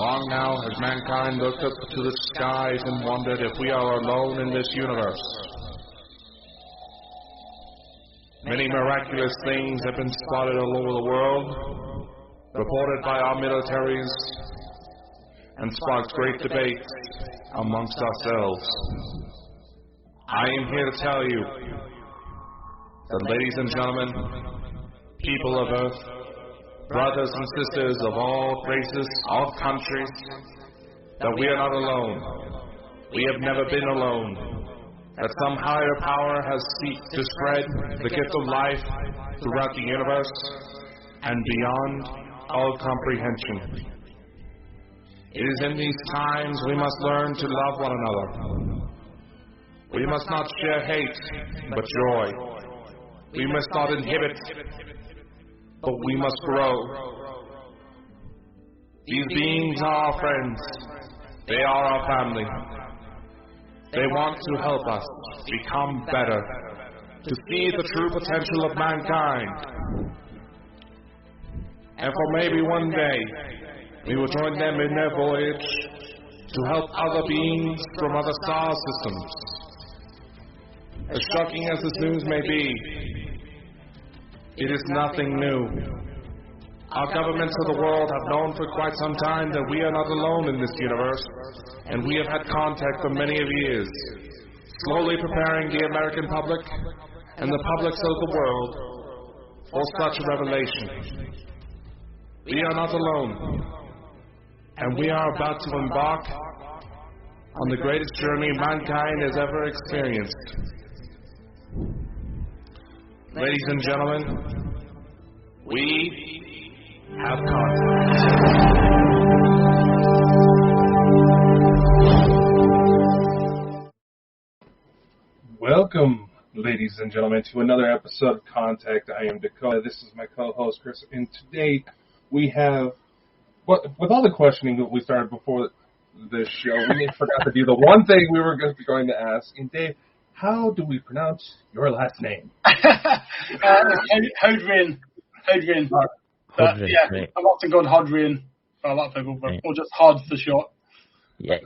Long now has mankind looked up to the skies and wondered if we are alone in this universe. Many miraculous things have been spotted all over the world, reported by our militaries, and sparked great debates amongst ourselves. I am here to tell you that, ladies and gentlemen, people of Earth, brothers and sisters of all races, all countries, that we are not alone. We have never been alone. That some higher power has sought to spread the gift of life throughout the universe and beyond all comprehension. It is in these times we must learn to love one another. We must not share hate, but joy. We must not inhibit, but we must grow. These beings are our friends. They are our family. They want to help us become better, to see the true potential of mankind. And for maybe one day, we will join them in their voyage to help other beings from other star systems. As shocking as this news may be, it is nothing new. Our governments of the world have known for quite some time that we are not alone in this universe, and we have had contact for many of years, slowly preparing the American public and the publics of the world for such a revelation. We are not alone, and we are about to embark on the greatest journey mankind has ever experienced. Ladies and gentlemen, we have contact. Welcome, ladies and gentlemen, to another episode of Contact. I am Dakota. This is my co-host, Chris, and today we have, with all the questioning that we started before this show, we forgot to do the one thing we were going to ask. And Dave, how do we pronounce your last name? Hodrien. Hodrien. Yeah, right. I'm often called Hodrien by a lot of people, but or just Hod for short. Yeah.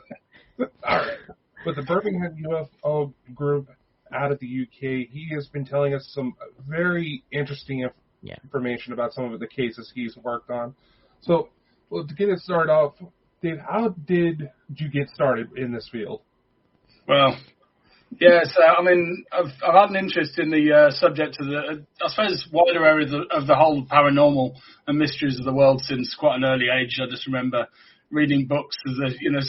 All right. With the Birmingham UFO Group out of the UK, he has been telling us some very interesting information about some of the cases he's worked on. So, well, to get it started off, Dave, how did you get started in this field? Well, yes, I mean, I've had an interest in the subject of the, I suppose, wider areas of the whole paranormal and mysteries of the world since quite an early age. I just remember reading books,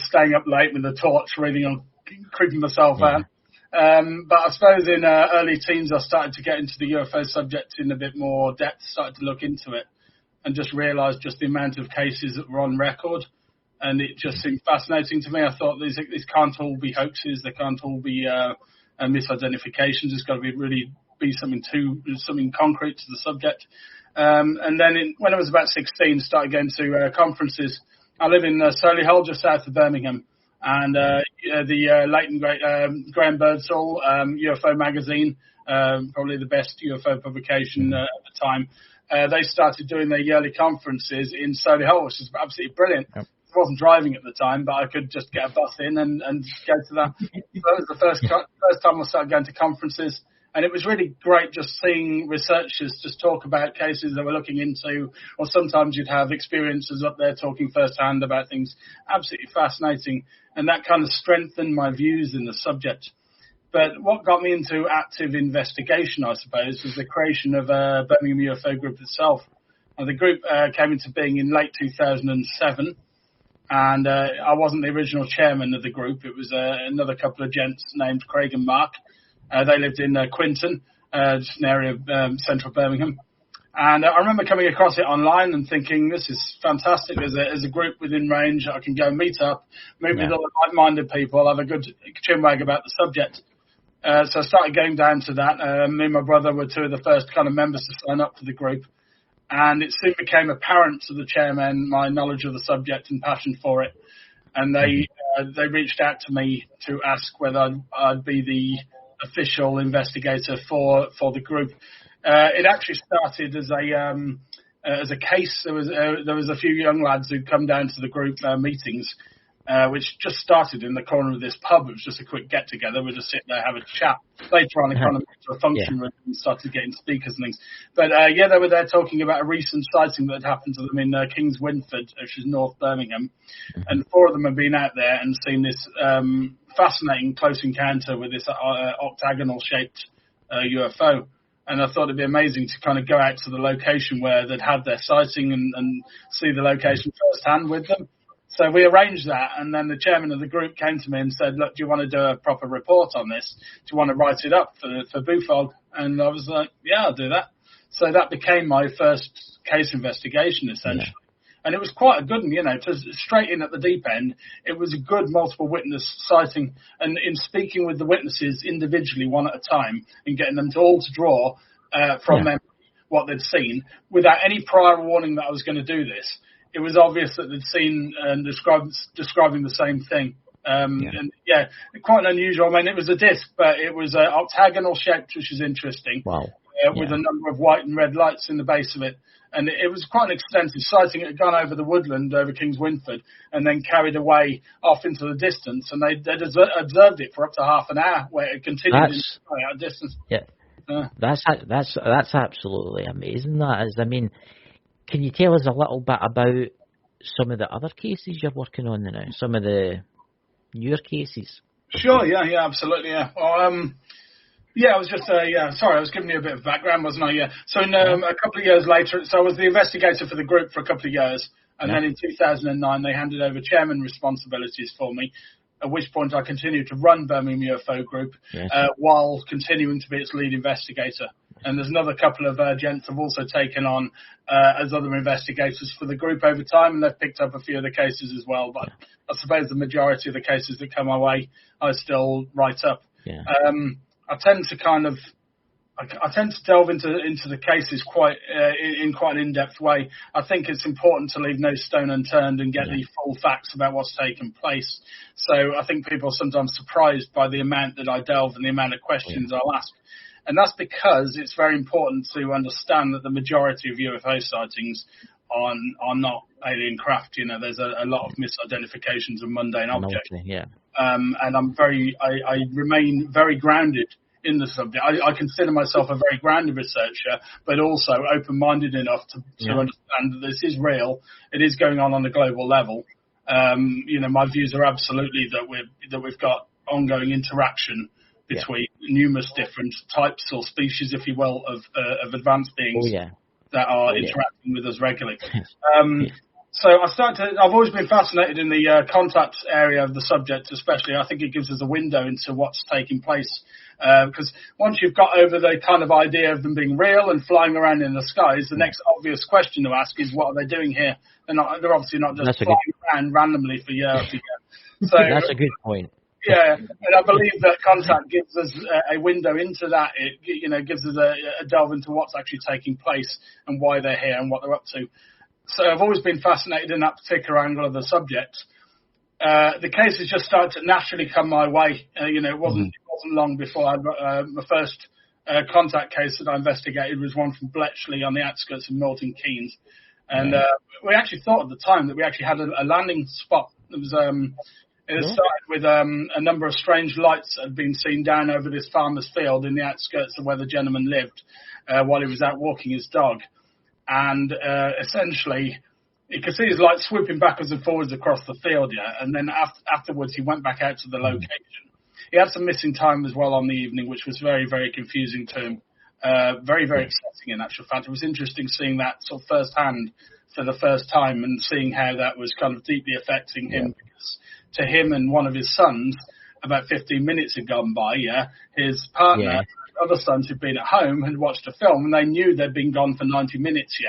staying up late with a torch, reading on, creeping myself out. But I suppose in early teens, I started to get into the UFO subject in a bit more depth, started to look into it, and just realised just the amount of cases that were on record. And it just seemed fascinating to me. I thought these can't all be hoaxes. They can't all be misidentifications. There's got to be something concrete to the subject. And then when I was about 16, started going to conferences. I live in Solihull, just south of Birmingham. And the late and great Graham Birdsall UFO magazine, probably the best UFO publication at the time, they started doing their yearly conferences in Solihull, which is absolutely brilliant. Yep. I wasn't driving at the time, but I could just get a bus in and go to that. So that was the first time I started going to conferences. And it was really great just seeing researchers just talk about cases they were looking into, or sometimes you'd have experiencers up there talking firsthand about things. Absolutely fascinating. And that kind of strengthened my views in the subject. But what got me into active investigation, I suppose, was the creation of Birmingham UFO Group itself. And the group came into being in late 2007. And I wasn't the original chairman of the group. It was another couple of gents named Craig and Mark. They lived in Quinton, just an area of central Birmingham. And I remember coming across it online and thinking, this is fantastic. There's a group within range. I can go meet up, meet with other like-minded people, have a good chinwag about the subject. So I started going down to that. Me and my brother were two of the first kind of members to sign up to the group. And it soon became apparent to the chairman my knowledge of the subject and passion for it. And they reached out to me to ask whether I'd be the official investigator for the group. It actually started as as a case. There was a few young lads who'd come down to the group meetings, which just started in the corner of this pub. It was just a quick get-together. We'd just sit there, have a chat. Later on, it kind of moved to a function room and started getting speakers and things. But, they were there talking about a recent sighting that had happened to them in Kings Winford, which is North Birmingham. And 4 of them had been out there and seen this fascinating close encounter with this octagonal-shaped UFO. And I thought it'd be amazing to kind of go out to the location where they'd had their sighting and see the location firsthand with them. So we arranged that, and then the chairman of the group came to me and said, look, do you want to do a proper report on this? Do you want to write it up for BUFOG? And I was like, yeah, I'll do that. So that became my first case investigation, essentially. Yeah. And it was quite a good one, straight in at the deep end. It was a good multiple witness sighting. And in speaking with the witnesses individually, one at a time, and getting them all to draw from them what they'd seen, without any prior warning that I was going to do this, it was obvious that they'd seen and describing the same thing. And quite unusual. I mean, it was a disc, but it was octagonal shaped, which is interesting. Wow. With a number of white and red lights in the base of it. And it was quite an extensive sighting. It had gone over the woodland, over Kings Winford, and then carried away off into the distance. And they'd observed it for up to half an hour, where it continued at a distance. Yeah. That's absolutely amazing. That is. I mean, can you tell us a little bit about some of the other cases you're working on now? Some of the newer cases? Sure, yeah, absolutely, yeah. Well, I was just, sorry, I was giving you a bit of background, wasn't I? Yeah. So in, a couple of years later, so I was the investigator for the group for a couple of years, and then in 2009, they handed over chairman responsibilities for me, at which point I continued to run Birmingham UFO Group while continuing to be its lead investigator. And there's another couple of gents have also taken on as other investigators for the group over time, and they've picked up a few of the cases as well. But I suppose the majority of the cases that come my way, I still write up. Yeah. I tend to delve into the cases in quite an in-depth way. I think it's important to leave no stone unturned and get the full facts about what's taken place. So I think people are sometimes surprised by the amount that I delve and the amount of questions I'll ask. And that's because it's very important to understand that the majority of UFO sightings are not alien craft. There's a lot of misidentifications of mundane objects. And I remain very grounded in the subject. I consider myself a very grounded researcher, but also open-minded enough to understand that this is real. It is going on a global level. My views are absolutely that we've got ongoing interaction between numerous different types or species, if you will, of advanced beings that are interacting with us regularly. So I've always been fascinated in the contact area of the subject, especially. I think it gives us a window into what's taking place. Because once you've got over the kind of idea of them being real and flying around in the skies, the next obvious question to ask is, what are they doing here? They're obviously not just flying around randomly for years. So that's a good point. Yeah, and I believe that contact gives us a window into that. It gives us a delve into what's actually taking place and why they're here and what they're up to. So I've always been fascinated in that particular angle of the subject. The cases just started to naturally come my way. It wasn't long before my first contact case that I investigated was one from Bletchley on the outskirts of Milton Keynes. And we actually thought at the time that we actually had a landing spot. It had started with a number of strange lights that had been seen down over this farmer's field in the outskirts of where the gentleman lived while he was out walking his dog. And essentially, you could see his light swooping backwards and forwards across the field, and then afterwards he went back out to the location. He had some missing time as well on the evening, which was very, very confusing to him. Very, very upsetting in actual fact. It was interesting seeing that sort of firsthand for the first time and seeing how that was kind of deeply affecting him. Because to him and one of his sons, about 15 minutes had gone by, his partner, other sons who'd been at home had watched a film and they knew they'd been gone for 90 minutes,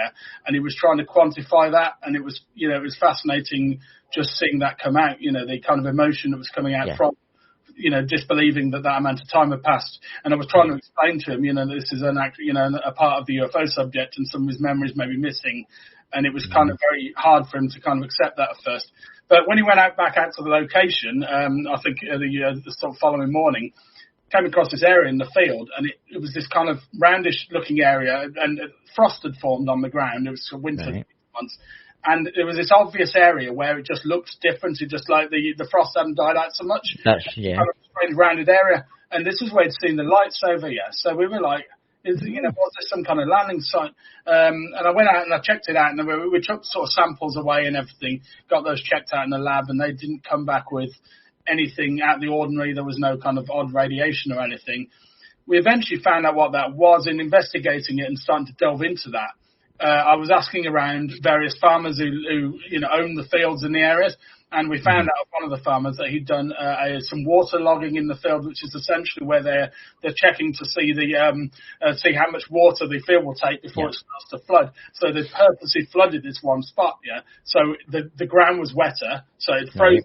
and he was trying to quantify that, and it was, it was fascinating just seeing that come out, the kind of emotion that was coming out from, disbelieving that amount of time had passed. And I was trying to explain to him, this is a part of the UFO subject and some of his memories may be missing. And it was kind of very hard for him to kind of accept that at first. But when he went back out to the location, I think the sort of following morning, came across this area in the field, and it was this kind of roundish looking area, and frost had formed on the ground. It was winter months. And there was this obvious area where it just looked different. It just like the frost hadn't died out so much. That's, Kind of strange rounded area. And this is where we'd seen the lights over here. So we were like, was this some kind of landing site? And I went out and I checked it out, and we took sort of samples away and everything, got those checked out in the lab, and they didn't come back with anything out of the ordinary. There was no kind of odd radiation or anything. We eventually found out what that was in investigating it and starting to delve into that. I was asking around various farmers who own the fields in the areas, and we found out one of the farmers that he'd done some water logging in the field, which is essentially where they're checking to see see how much water the field will take before it starts to flood. So they purposely flooded this one spot, so the ground was wetter, so it froze,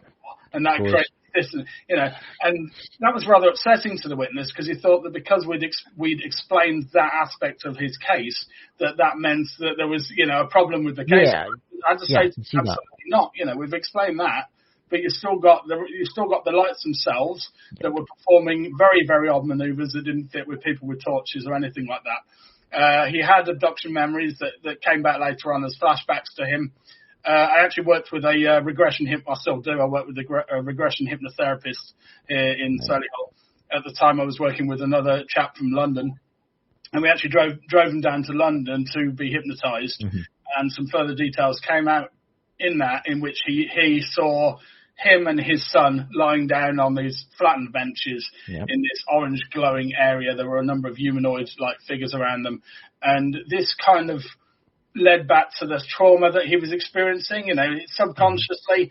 and that created this, and that was rather upsetting to the witness, because he thought that because we'd explained that aspect of his case, that meant that there was a problem with the case. I had to say absolutely not. We've explained that, but you still got the lights themselves that were performing very, very odd manoeuvres that didn't fit with people with torches or anything like that. He had abduction memories that came back later on as flashbacks to him. I actually worked with a regression I still do. I work with a regression hypnotherapist here in Solihull. At the time, I was working with another chap from London, and we actually drove him down to London to be hypnotised. And some further details came out in which he saw him and his son lying down on these flattened benches in this orange glowing area. There were a number of humanoid-like figures around them, and this kind of led back to the trauma that he was experiencing. Subconsciously,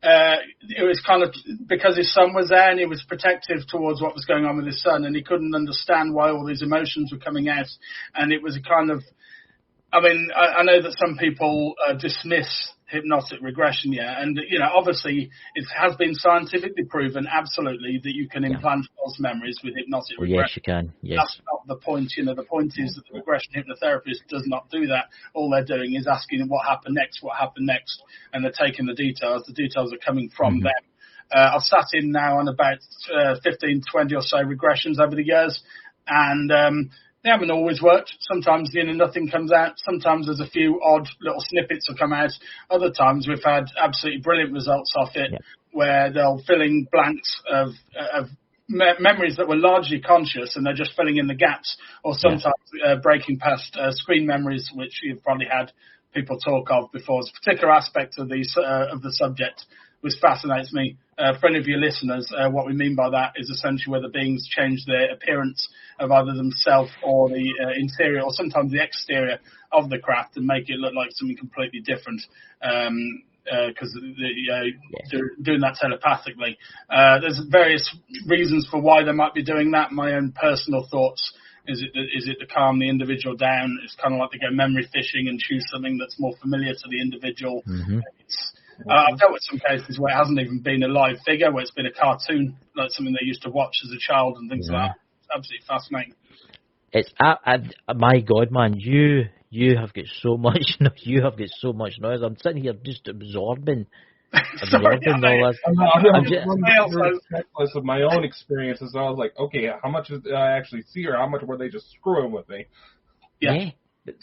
it was kind of because his son was there, and he was protective towards what was going on with his son, and he couldn't understand why all these emotions were coming out. And it was a kind of, I know that some people dismiss hypnotic regression, and obviously it has been scientifically proven absolutely that you can implant false memories with hypnotic regression. Yes, you can. Yes. That's not the point. The point is that the regression hypnotherapist does not do that. All they're doing is asking what happened next, and they're taking the details. The details are coming from them. I've sat in now on about 15, 20 or so regressions over the years, and they haven't always worked. Sometimes nothing comes out. Sometimes there's a few odd little snippets that come out. Other times we've had absolutely brilliant results off it, where they'll fill in blanks of memories that were largely conscious, and they're just filling in the gaps, or sometimes breaking past screen memories, which you've probably had people talk of before. It's a particular aspect of the subject which fascinates me. For any of your listeners, what we mean by that is essentially where the beings change their appearance of either themselves or the interior, or sometimes the exterior of the craft, and make it look like something completely different, because they're doing that telepathically. There's various reasons for why they might be doing that. My own personal thoughts. Is it to calm the individual down? It's kind of like they go memory fishing and choose something that's more familiar to the individual. I've dealt with some cases where it hasn't even been a live figure, where it's been a cartoon, like something they used to watch as a child and things like that. It's absolutely fascinating. It's my God, man, you have got so much. You have got so much noise. I'm sitting here just absorbing all this. I'm just of my own experiences. I was like, okay, how much did I actually see, or how much were they just screwing with me? Yeah.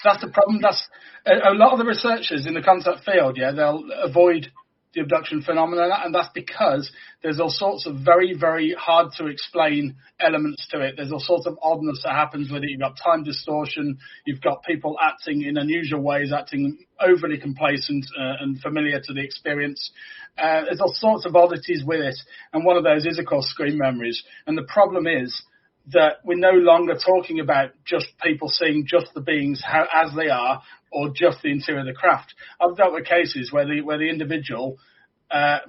That's the problem. That's a lot of the researchers in the contact field. They'll avoid the abduction phenomenon, and that's because there's all sorts of very, very hard to explain elements to it. There's all sorts of oddness that happens with it. You've got time distortion. You've got people acting in unusual ways, acting overly complacent and familiar to the experience. There's all sorts of oddities with it, and one of those is, of course, screen memories. And the problem is that we're no longer talking about just people seeing just the beings as they are, or just the interior of the craft. I've dealt with cases where the individual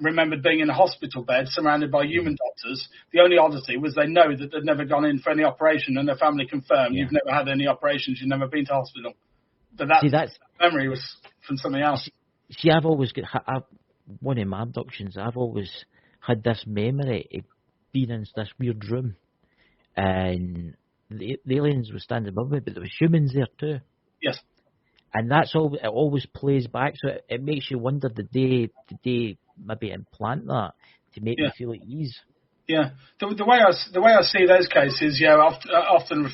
remembered being in a hospital bed surrounded by human doctors. The only oddity was they know that they'd never gone in for any operation, and their family confirmed, you've never had any operations, you've never been to hospital. But that memory was from something else. See, I've always got one of my abductions. I've always had this memory of being in this weird room, and the aliens were standing above me, but there was humans there too. Yes. And that's all. It always plays back, so it makes you wonder: did they maybe implant that to make me feel at ease? Yeah, the way I see those cases, often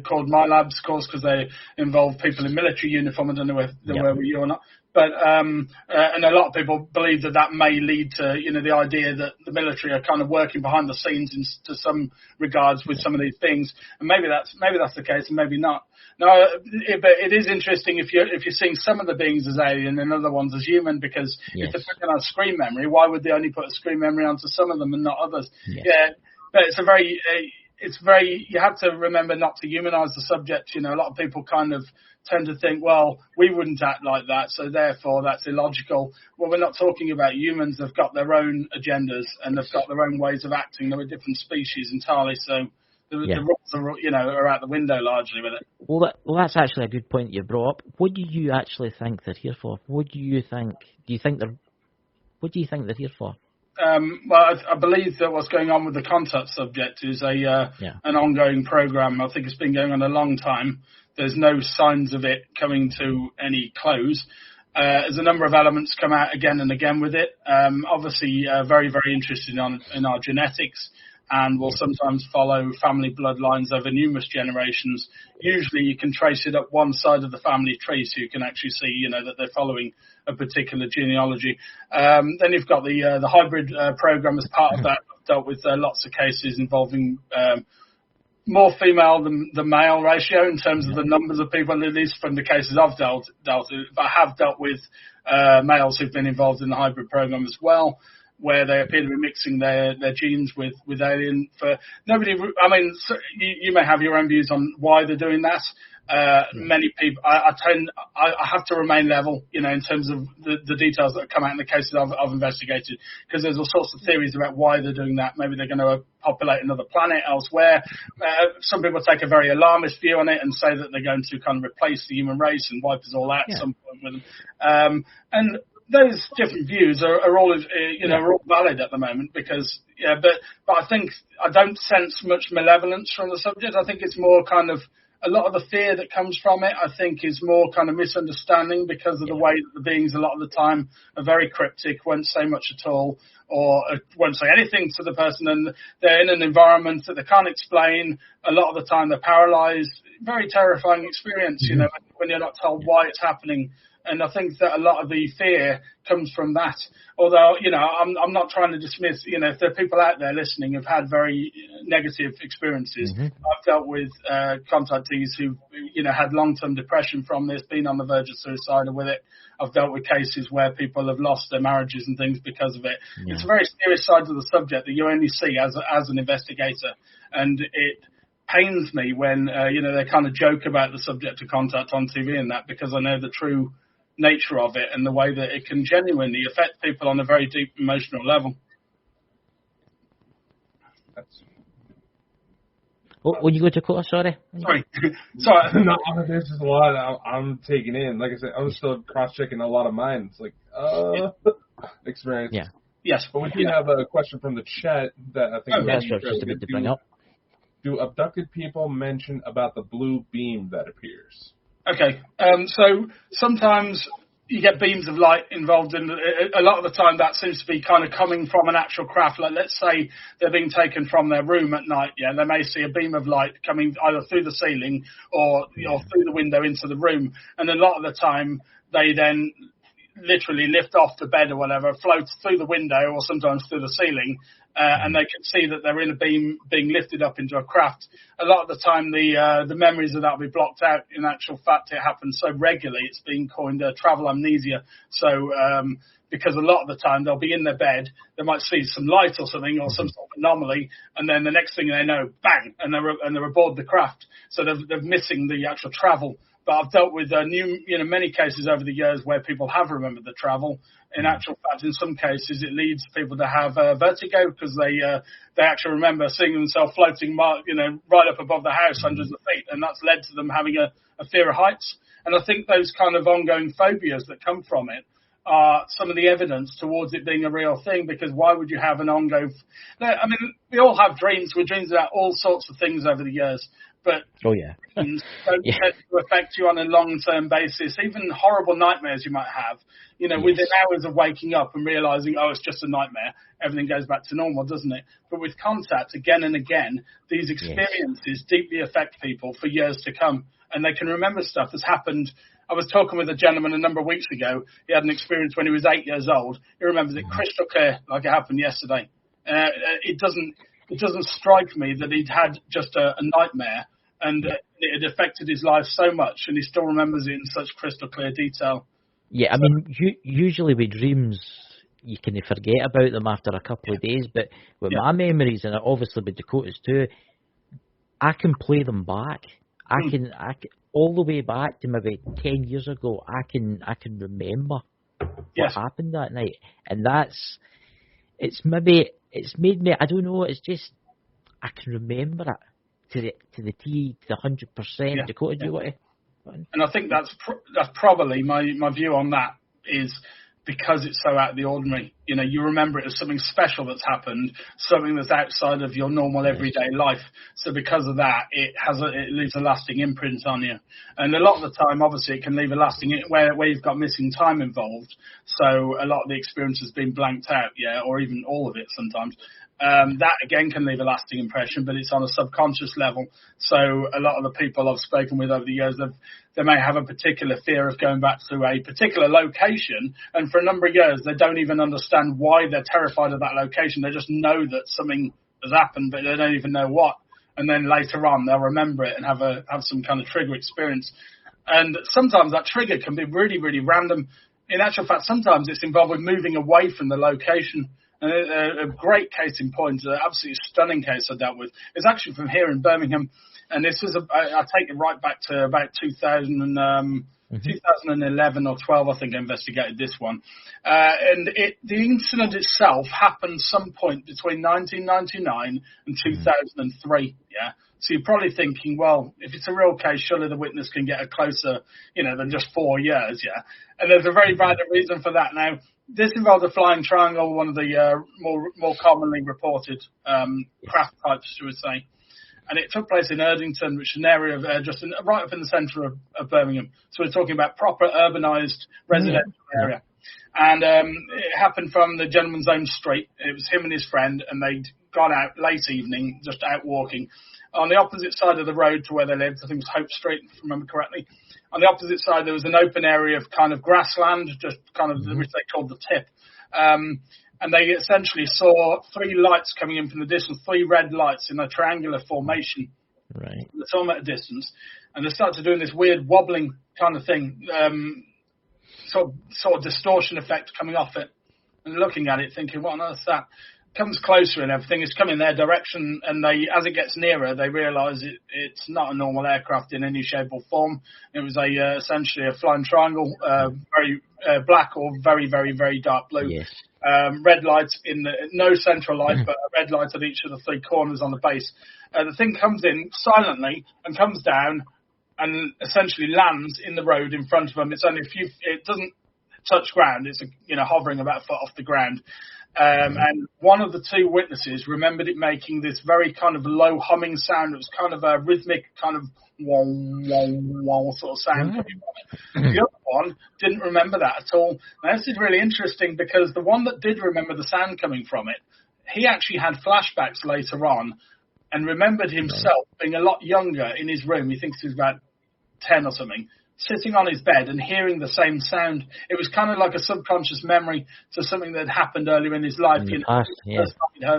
called my labs, of course, because they involve people in military uniform. I don't know whether were you or not, but and a lot of people believe that may lead to the idea that the military are kind of working behind the scenes to some regards with some of these things, and maybe that's the case, and maybe not. No, but it is interesting if you're seeing some of the beings as alien and other ones as human, because if they're putting on a screen memory, why would they only put a screen memory onto some of them and not others? Yeah, but it's very. You have to remember not to humanize the subject. A lot of people kind of tend to think, well, we wouldn't act like that, so therefore that's illogical. Well, we're not talking about humans. They've got their own agendas and they've got their own ways of acting. They're a different species entirely, so. The rules are out the window largely with it. Well, that's actually a good point you brought up. What do you actually think they're here for? What do you think they're here for? Well, I believe that what's going on with the contact subject is an ongoing program. I think it's been going on a long time. There's no signs of it coming to any close. There's a number of elements come out again and again with it. Obviously, very, very interested in our genetics, and will sometimes follow family bloodlines over numerous generations. Usually you can trace it up one side of the family tree, so you can actually see, that they're following a particular genealogy. Then you've got the hybrid program as part of that. I've dealt with lots of cases involving more female than male ratio in terms of the numbers of people, at least from the cases I've dealt with. But I have dealt with males who've been involved in the hybrid program as well, where they appear to be mixing their genes with alien. For nobody, I mean, you may have your own views on why they're doing that. Many people, I have to remain level, in terms of the details that come out in the cases I've investigated, because there's all sorts of theories about why they're doing that. Maybe they're going to populate another planet elsewhere. Some people take a very alarmist view on it and say that they're going to kind of replace the human race and wipe us all out at some point with them. And those different views are all, are all valid at the moment, because, but I think I don't sense much malevolence from the subject. I think it's more kind of a lot of the fear that comes from it, I think, is more kind of misunderstanding because of the way that the beings a lot of the time are very cryptic, won't say much at all, or won't say anything to the person, and they're in an environment that they can't explain. A lot of the time they're paralyzed. Very terrifying experience, when you're not told why it's happening. And I think that a lot of the fear comes from that. Although, I'm not trying to dismiss, if there are people out there listening who've had very negative experiences. I've dealt with contactees who, had long-term depression from this, been on the verge of suicide with it. I've dealt with cases where people have lost their marriages and things because of it. Yeah. It's a very serious side of the subject that you only see as an investigator. And it pains me when, they kind of joke about the subject of contact on TV and that, because I know the true nature of it and the way that it can genuinely affect people on a very deep emotional level. When you go to court, sorry. Sorry. No, there's just a lot I'm taking in. Like I said, I'm still cross-checking a lot of mine. It's like, experience. Yeah. Yes. But we do have a question from the chat that I think that's just a bit to bring up. Do abducted people mention about the blue beam that appears? Okay, so sometimes you get beams of light involved in a lot of the time that seems to be kind of coming from an actual craft. Like, let's say they're being taken from their room at night, they may see a beam of light coming either through the ceiling or through the window into the room, and a lot of the time they then literally lift off the bed or whatever, float through the window or sometimes through the ceiling, and they can see that they're in a beam being lifted up into a craft. A lot of the time the memories of that will be blocked out. In actual fact, it happens so regularly, it's been coined travel amnesia. So because a lot of the time they'll be in their bed, they might see some light or something or some sort of anomaly, and then the next thing they know, bang, and they're aboard the craft. So they're missing the actual travel. But I've dealt with many cases over the years where people have remembered the travel. In actual fact, in some cases, it leads people to have vertigo because they actually remember seeing themselves floating, right up above the house, hundreds of feet, and that's led to them having a fear of heights. And I think those kind of ongoing phobias that come from it are some of the evidence towards it being a real thing, because why would you have an ongoing... I mean, we all have dreams. We dreams about all sorts of things over the years, but Oh yeah. don't tend to affect you on a long-term basis. Even horrible nightmares you might have, within hours of waking up and realizing, oh, it's just a nightmare, everything goes back to normal, doesn't it? But with contact, again and again, these experiences deeply affect people for years to come, and they can remember stuff that's happened. I was talking with a gentleman a number of weeks ago. He had an experience when he was 8 years old. He remembers it crystal clear, like it happened yesterday. It doesn't strike me that he'd had just a nightmare and it had affected his life so much, and he still remembers it in such crystal clear detail. Yeah, I mean, usually with dreams, you can forget about them after a couple of days, but with my memories, and obviously with Dakota's too, I can play them back. I can all the way back to maybe 10 years ago. I can remember what happened that night, and it's made me. I don't know. It's just I can remember it to the T, to the 100%. Dakota, do you want to? And I think that's probably my view on that is because it's so out of the ordinary. You remember it as something special that's happened, something that's outside of your normal everyday life. So because of that, it leaves a lasting imprint on you. And a lot of the time, obviously, it can leave a lasting where you've got missing time involved. So a lot of the experience has been blanked out, or even all of it sometimes. That again can leave a lasting impression, but it's on a subconscious level. So a lot of the people I've spoken with over the years, they may have a particular fear of going back to a particular location, and for a number of years they don't even understand why they're terrified of that location. They just know that something has happened, but they don't even know what. And then later on they'll remember it and have some kind of trigger experience. And sometimes that trigger can be really, really random. In actual fact, sometimes it's involved with moving away from the location. And a great case in point, an absolutely stunning case I dealt with, is actually from here in Birmingham. And this was, I take it right back to about 2011 or 12, I think I investigated this one. And the incident itself happened some point between 1999 and 2003, So you're probably thinking, well, if it's a real case, surely the witness can get a closer, than just 4 years, And there's a very valid reason for that. Now, this involved a flying triangle, one of the more commonly reported craft types, should we say. And it took place in Erdington, which is an area of right up in the centre of Birmingham. So we're talking about proper urbanised residential area. And it happened from the gentleman's own street. It was him and his friend, and they'd gone out late evening, just out walking. On the opposite side of the road to where they lived, I think it was Hope Street, if I remember correctly. On the opposite side, there was an open area of kind of grassland, just kind of which they called the tip. And they essentially saw 3 lights coming in from the distance, 3 red lights in a triangular formation. Right. They saw them at a distance. And they started doing this weird wobbling kind of thing, sort of distortion effect coming off it. And looking at it, thinking, what on earth is that? Comes closer and everything. It's coming their direction, and as it gets nearer, they realise it's not a normal aircraft in any shape or form. It was essentially a flying triangle, very black or very, very, very dark blue. Yes. Red lights no central light, but a red light at each of the 3 corners on the base. The thing comes in silently and comes down and essentially lands in the road in front of them. It's only it doesn't touch ground. It's hovering about a foot off the ground. And one of the 2 witnesses remembered it making this very kind of low humming sound. It was kind of a rhythmic kind of wah, wah, wah sort of sound coming from it. The other one didn't remember that at all. Now, this is really interesting because the one that did remember the sound coming from it, he actually had flashbacks later on and remembered himself being a lot younger in his room. He thinks he was about 10 or something, sitting on his bed and hearing the same sound. It was kind of like a subconscious memory to something that had happened earlier in his life. He'd heard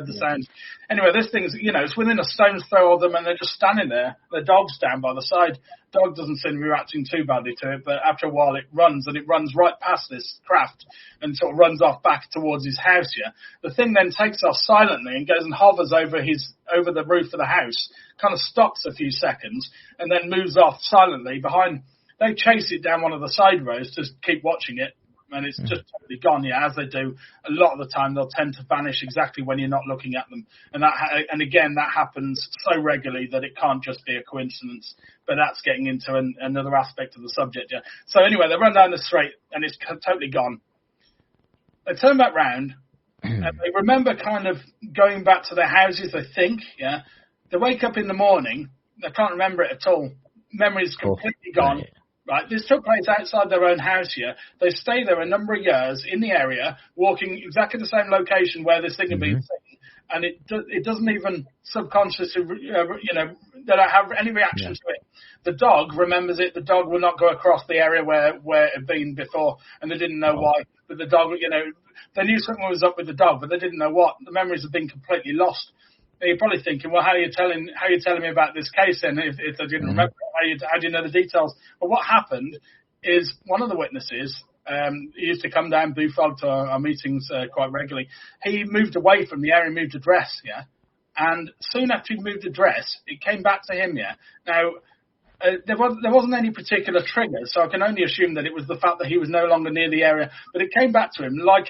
the sound. Anyway, this thing's, it's within a stone's throw of them, and they're just standing there. The dog's down by the side. Dog doesn't seem to be reacting too badly to it, but after a while it runs right past this craft and sort of runs off back towards his house here. The thing then takes off silently and goes and hovers over the roof of the house, kind of stops a few seconds, and then moves off silently behind. They chase it down one of the side roads to keep watching it, and it's just totally gone. As they do, a lot of the time they'll tend to vanish exactly when you're not looking at them. And again, that happens so regularly that it can't just be a coincidence. But that's getting into another aspect of the subject. So anyway, they run down the street, and it's totally gone. They turn back round, and they remember kind of going back to their houses, they think. They wake up in the morning, They can't remember it at all. Memory's completely gone. Right. Right, this took place outside their own house here. They stayed there a number of years in the area, walking exactly the same location where this thing had been seen, and it doesn't even subconsciously, they don't have any reaction to it. The dog remembers it. The dog will not go across the area where it had been before, and they didn't know why. But the dog, they knew something was up with the dog, but they didn't know what. The memories had been completely lost. And you're probably thinking, well, how are you telling me about this case then if they didn't remember it? How do you know the details? Well, what happened is one of the witnesses, he used to come down BUFOG to our meetings quite regularly. He moved away from the area, moved address, and soon after he moved address, it came back to him, Now, there wasn't any particular trigger, so I can only assume that it was the fact that he was no longer near the area. But it came back to him like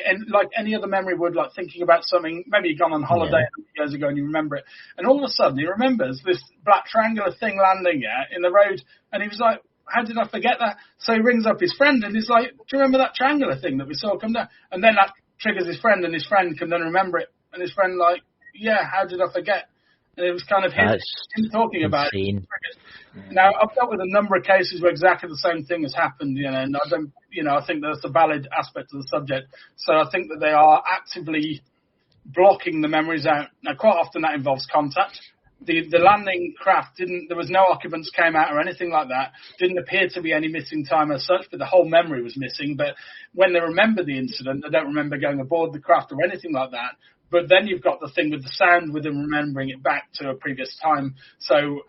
any other memory would, like thinking about something. Maybe he'd gone on holiday years ago and you remember it, and all of a sudden he remembers this black triangular thing landing in the road, and he was like, "How did I forget that?" So he rings up his friend and he's like, "Do you remember that triangular thing that we saw come down?" And then that triggers his friend, and his friend can then remember it, and his friend like, "Yeah, how did I forget?" And it was kind of him talking about it. Now, I've dealt with a number of cases where exactly the same thing has happened, and I think that's a valid aspect of the subject. So I think that they are actively blocking the memories out. Now, quite often that involves contact. The landing craft there was no occupants came out or anything like that. Didn't appear to be any missing time as such, but the whole memory was missing. But when they remember the incident, they don't remember going aboard the craft or anything like that. But then you've got the thing with the sound with them remembering it back to a previous time. So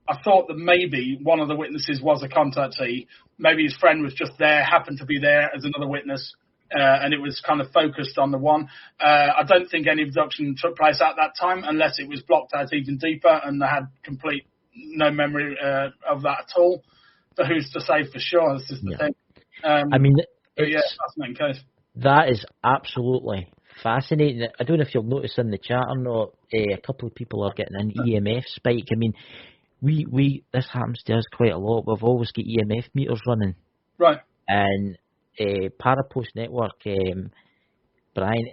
I thought that maybe one of the witnesses was a contactee. Maybe his friend was just there, happened to be there as another witness, and it was kind of focused on the one. I don't think any abduction took place at that time unless it was blocked out even deeper and they had no memory of that at all. But who's to say for sure? This is the thing. Fascinating case. That is absolutely fascinating. I don't know if you'll notice in the chat or not, a couple of people are getting an EMF spike. I mean, this happens to us quite a lot. We've always got EMF meters running. Right. And Parapost Network, Brian,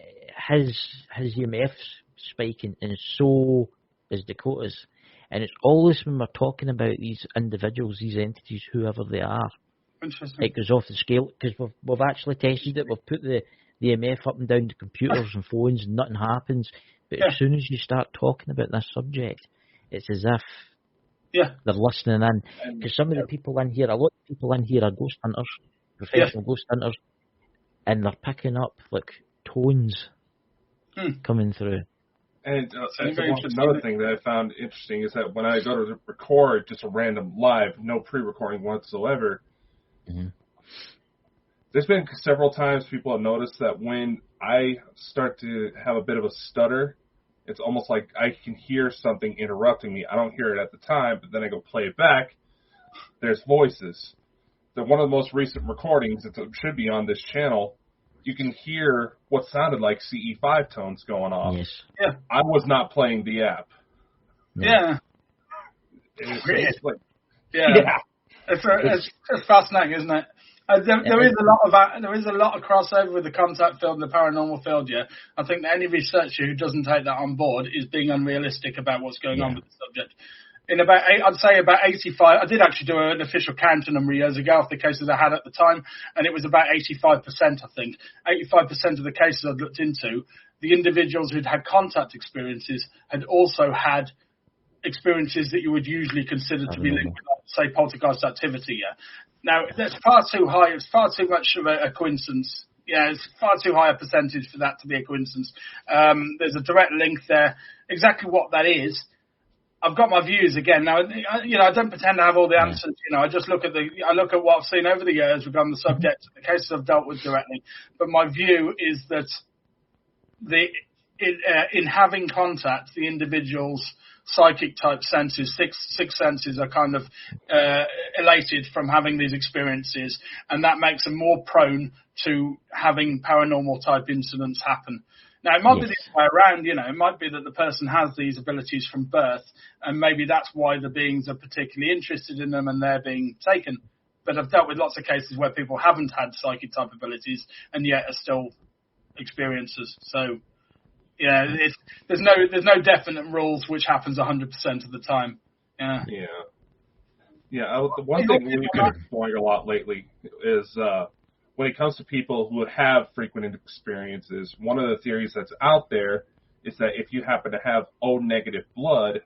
his EMF's spiking, and so is Dakota's. And it's always when we're talking about these individuals, these entities, whoever they are, interesting, it goes off the scale, because we've actually tested it. We've put the EMF up and down to computers and phones, and nothing happens. But as soon as you start talking about this subject, it's as if they're listening in. Because some of the people in here, a lot of people in here are ghost hunters, professional ghost hunters, and they're picking up like tones coming through. And another thing that I found interesting is that when I go to record just a random live, no pre-recording whatsoever, there's been several times people have noticed that when I start to have a bit of a stutter, it's almost like I can hear something interrupting me. I don't hear it at the time, but then I go play it back. There's voices. So one of the most recent recordings, it should be on this channel, you can hear what sounded like CE5 tones going off. Yes. Yeah. I was not playing the app. Yeah. It's like, It's just fascinating, isn't it? There is a lot of crossover with the contact field and the paranormal field. I think that any researcher who doesn't take that on board is being unrealistic about what's going on with the subject. I'd say about 85. I did actually do an official count a number of years ago of the cases I had at the time, and it was about 85%. I think 85% of the cases I'd looked into, the individuals who'd had contact experiences had also had experiences that you would usually consider to be linked with, say, poltergeist activity. Now, that's far too high. It's far too much of a coincidence. It's far too high a percentage for that to be a coincidence. There's a direct link there. Exactly what that is, I've got my views again. Now, I don't pretend to have all the answers. I just look at what I've seen over the years regarding the subject, the cases I've dealt with directly. But my view is that in having contact, the individual's psychic type senses, six senses are kind of elated from having these experiences, and that makes them more prone to having paranormal type incidents happen. Now, it might be the other way around, it might be that the person has these abilities from birth, and maybe that's why the beings are particularly interested in them and they're being taken. But I've dealt with lots of cases where people haven't had psychic type abilities and yet are still experiencers. So, there's no definite rules which happens 100% of the time. Yeah. The one thing we've been exploring a lot lately is when it comes to people who have frequent experiences, one of the theories that's out there is that if you happen to have O-negative blood,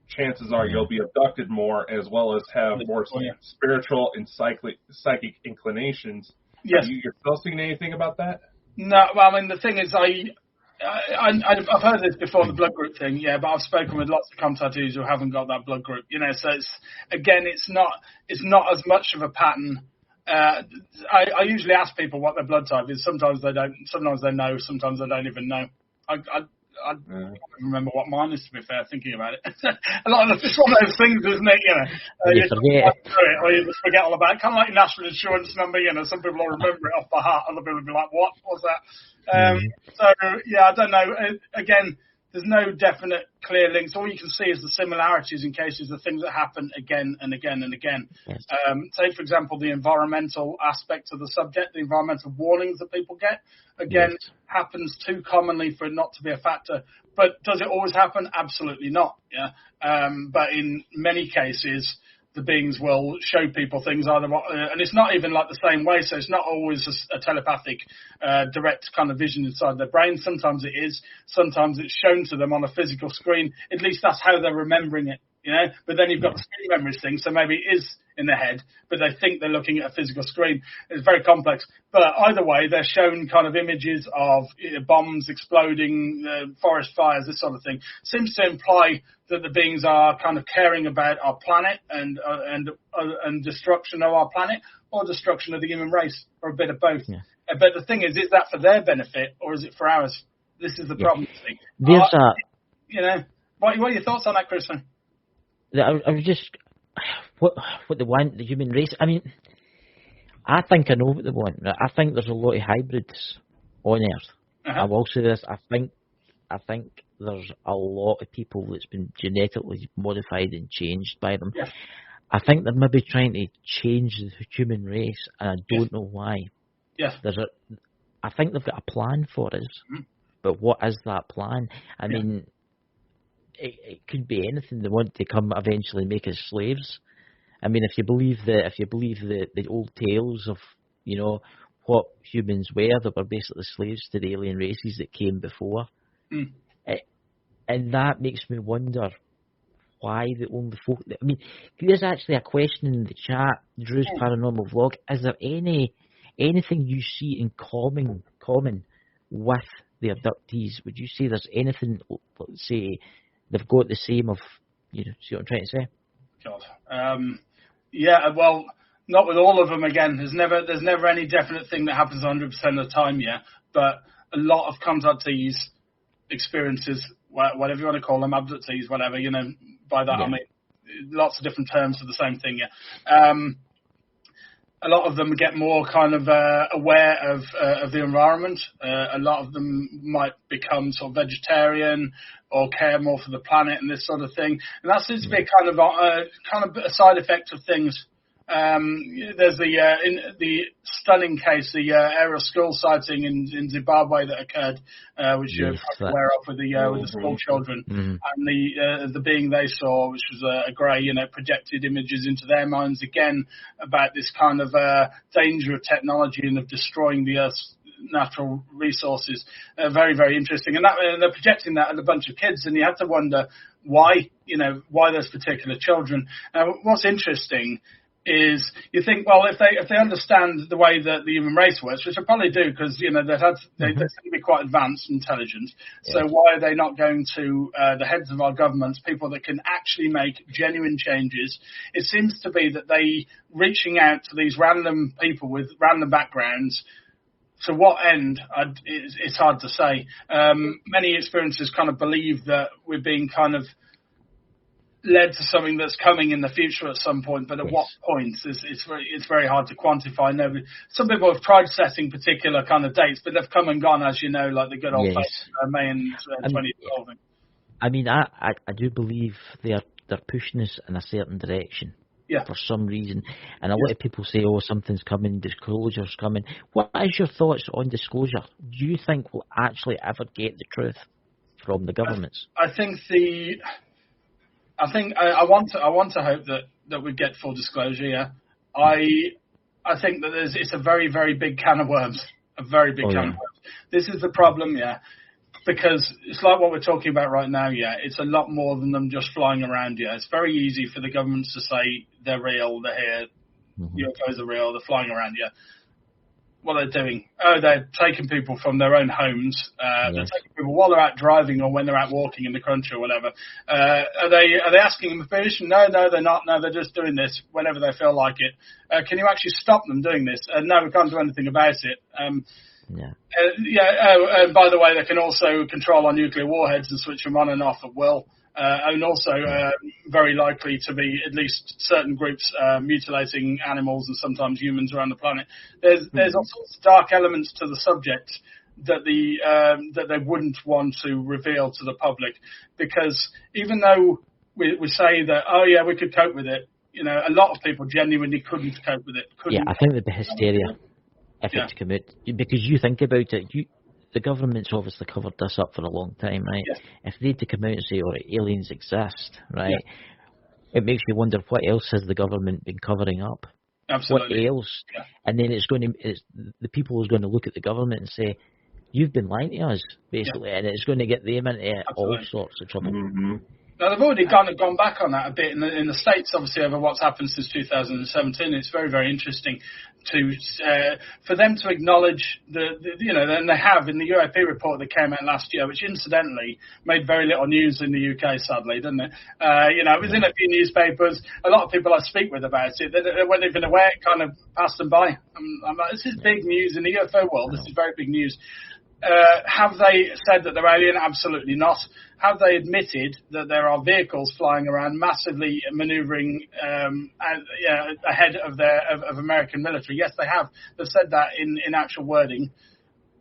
chances are you'll be abducted more, as well as have more spiritual and psychic inclinations. Yes. Have you yourself seen anything about that? No, well, I mean, the thing is, I've heard this before, the blood group thing, yeah, but I've spoken with lots of tattoos who haven't got that blood group, so it's not as much of a pattern. I usually ask people what their blood type is. Sometimes they don't, sometimes they know, sometimes they don't even know. I don't remember what mine is, to be fair, thinking about it. A lot of it's one of those things, isn't it? You forget it, or you just forget all about it. Kind of like your national insurance number, some people will remember it off by heart, other people will be like, what was that? So, yeah, I don't know. Again, there's no definite clear links. All you can see is the similarities in cases of things that happen again and again and again. Yes. Take, for example, the environmental aspect of the subject, the environmental warnings that people get. Again, happens too commonly for it not to be a factor. But does it always happen? Absolutely not. Yeah. But in many cases, the beings will show people things either, and it's not even like the same way. So it's not always a telepathic, direct kind of vision inside their brain. Sometimes it is. Sometimes it's shown to them on a physical screen. At least that's how they're remembering it. But then you've got the screen memories thing, so maybe it is in their head, but they think they're looking at a physical screen. It's very complex. But either way, they're shown kind of images of bombs exploding, forest fires, this sort of thing. Seems to imply that the beings are kind of caring about our planet and destruction of our planet, or destruction of the human race, or a bit of both. Yeah. But the thing is that for their benefit, or is it for ours? This is the problem. There's what are your thoughts on that, Chris? I was just what they want, the human race. I mean, I think I know what they want. I think there's a lot of hybrids on Earth. I will say this. I think there's a lot of people that's been genetically modified and changed by them. Yes. I think they're maybe trying to change the human race, and I don't know why. Yes. I think they've got a plan for us, but what is that plan? I mean, it could be anything. They want to come eventually make us slaves. I mean, if you believe the old tales of what humans were, they were basically slaves to the alien races that came before, and that makes me wonder why the only folk. I mean, there's actually a question in the chat, Drew's Paranormal Vlog. Is there anything you see in common with the abductees? Would you say there's anything? Let's say they've got the same of, see what I'm trying to say? God. Yeah, well, not with all of them. Again, there's never any definite thing that happens 100% of the time. Yeah, but a lot of contactees experiences, whatever you want to call them, abductees, whatever. By that I mean lots of different terms for the same thing. Yeah. A lot of them get more kind of aware of the environment. A lot of them might become sort of vegetarian or care more for the planet and this sort of thing. And that seems to be kind of a side effect of things. There's the stunning case, the aerial skull sighting in Zimbabwe that occurred, which you're aware of with the school children, and the being they saw, which was a grey, projected images into their minds again about this kind of danger of technology and of destroying the Earth's natural resources. Very, very interesting, and they're projecting that at a bunch of kids, and you have to wonder why those particular children. What's interesting is you think, well, if they understand the way that the human race works, which they probably do, because they seem to be quite advanced and intelligent. So why are they not going to the heads of our governments, people that can actually make genuine changes? It seems to be that they reaching out to these random people with random backgrounds. To what end? It's hard to say. Many experiences kind of believe that we're being kind of led to something that's coming in the future at some point, but at what point it's very hard to quantify. Some people have tried setting particular kind of dates, but they've come and gone, as you know, like the good old May and 2012. I mean, I do believe they're pushing us in a certain direction. Yeah. For some reason, and a lot of people say, "Oh, something's coming, disclosure's coming." What is your thoughts on disclosure? Do you think we'll actually ever get the truth from the governments? I think I think I want to hope that we get full disclosure. Yeah, I think that it's a very, very big can of worms. A very big can of worms. This is the problem. Yeah. Because it's like what we're talking about right now, yeah. It's a lot more than them just flying around, yeah. It's very easy for the governments to say they're real, they're here, UFOs are real, they're flying around, yeah. What are they doing? Oh, they're taking people from their own homes. They're taking people while they're out driving or when they're out walking in the country or whatever. Are they asking them permission? No, they're not. No, they're just doing this whenever they feel like it. Can you actually stop them doing this? No, we can't do anything about it. And by the way, they can also control our nuclear warheads and switch them on and off at will. And also very likely to be at least certain groups mutilating animals and sometimes humans around the planet. There's all sorts of dark elements to the subject that that they wouldn't want to reveal to the public, because even though we say that we could cope with it, a lot of people genuinely couldn't cope with it. I think there'd be hysteria if it to come out, because you think about it, the government's obviously covered this up for a long time, right? Yes. If they had to come out and say, aliens exist, right? It makes you wonder, what else has the government been covering up? Absolutely. What else? Yeah. And then the people are going to look at the government and say, you've been lying to us, basically, and it's going to get them into all sorts of trouble. Mm-hmm. Now, they've already gone back on that a bit in the States, obviously, over what's happened since 2017. It's very, very interesting for them to acknowledge and they have in the UAP report that came out last year, which incidentally made very little news in the UK, sadly, didn't it? It was in a few newspapers. A lot of people I speak with about it, they weren't even aware, it kind of passed them by. I'm like, this is big news in the UFO world. This is very big news. Have they said that they're alien? Absolutely not. Have they admitted that there are vehicles flying around massively manoeuvring ahead of American military? Yes, they have. They've said that in actual wording.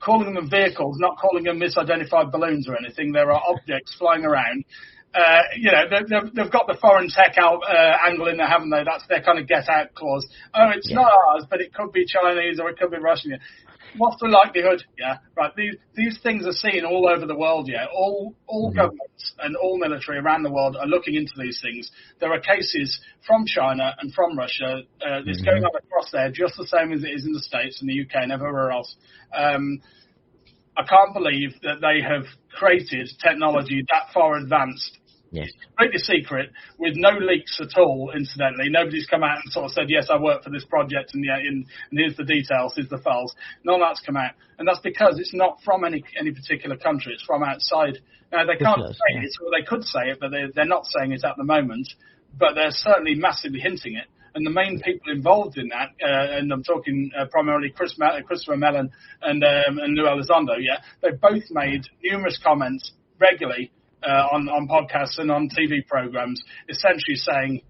Calling them vehicles, not calling them misidentified balloons or anything. There are objects flying around. They've got the foreign tech angle in there, haven't they? That's their kind of get out clause. Oh, it's not ours, but it could be Chinese or it could be Russian. What's the likelihood? Yeah, right. These things are seen all over the world. Yeah, all governments and all military around the world are looking into these things. There are cases from China and from Russia. It's going on across there, just the same as it is in the States and the UK and everywhere else. I can't believe that they have created technology that far advanced. Yes. Completely secret, with no leaks at all, incidentally. Nobody's come out and sort of said, yes, I work for this project, and here's the details, here's the files. None of that's come out. And that's because it's not from any particular country. It's from outside. Now, they can't say it, or they could say it, but they're not saying it at the moment. But they're certainly massively hinting it. And the main people involved in that, and I'm talking primarily Christopher Mellon and Lou Elizondo, they've both made numerous comments regularly on podcasts and on TV programs, essentially saying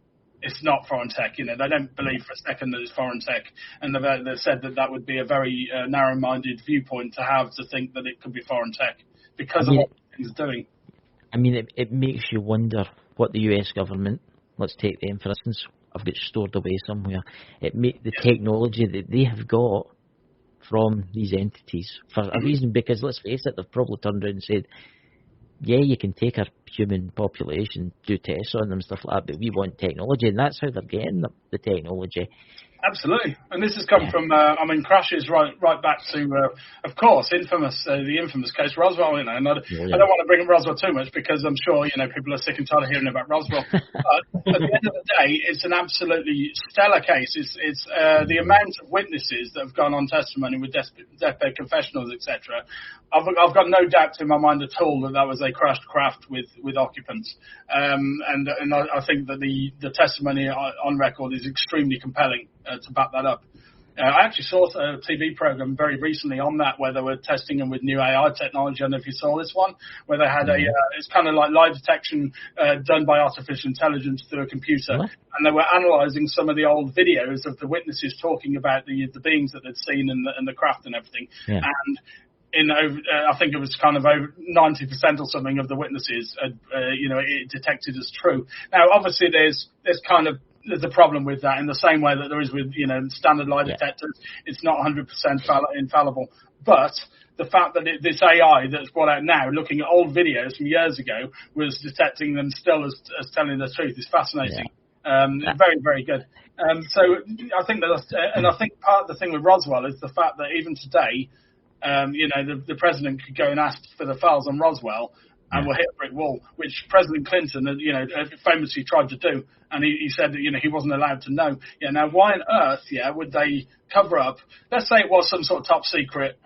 it's not foreign tech. They don't believe for a second that it's foreign tech, and they've said that would be a very narrow-minded viewpoint to have, to think that it could be foreign tech because of what it's doing. I mean, it makes you wonder what the US government, let's take them for instance, have got stored away somewhere. The technology that they have got from these entities for a reason, because let's face it, they've probably turned around and said, you can take our human population, do tests on them, stuff like that, but we want technology, and that's how they're getting the technology. Absolutely, and this has come from, crashes right back to, of course, the infamous case Roswell. And I don't want to bring up Roswell too much because I'm sure people are sick and tired of hearing about Roswell. But at the end of the day, it's an absolutely stellar case. It's the amount of witnesses that have gone on testimony with deathbed confessionals, etc. I've got no doubt in my mind at all that was a crashed craft with occupants, and I think that the testimony on record is extremely compelling to back that up. I actually saw a TV program very recently on that, where they were testing them with new AI technology. I don't know if you saw this one, where they had it's kind of like lie detection done by artificial intelligence through a computer, and they were analysing some of the old videos of the witnesses talking about the beings that they'd seen and the craft and everything. Yeah. And I think it was kind of over 90% or something of the witnesses, it detected as true. Now, obviously, there's kind of there's a problem with that in the same way that there is with, standard lie detectors. It's not 100% infallible. But the fact that this AI that's brought out now, looking at old videos from years ago, was detecting them still as telling the truth is fascinating. Very, very good. So I think I think part of the thing with Roswell is the fact that even today, the president could go and ask for the files on Roswell, and we'll hit a brick wall, which President Clinton, famously tried to do, and he said that, he wasn't allowed to know. Now why on earth, would they cover up? Let's say it was some sort of top secret,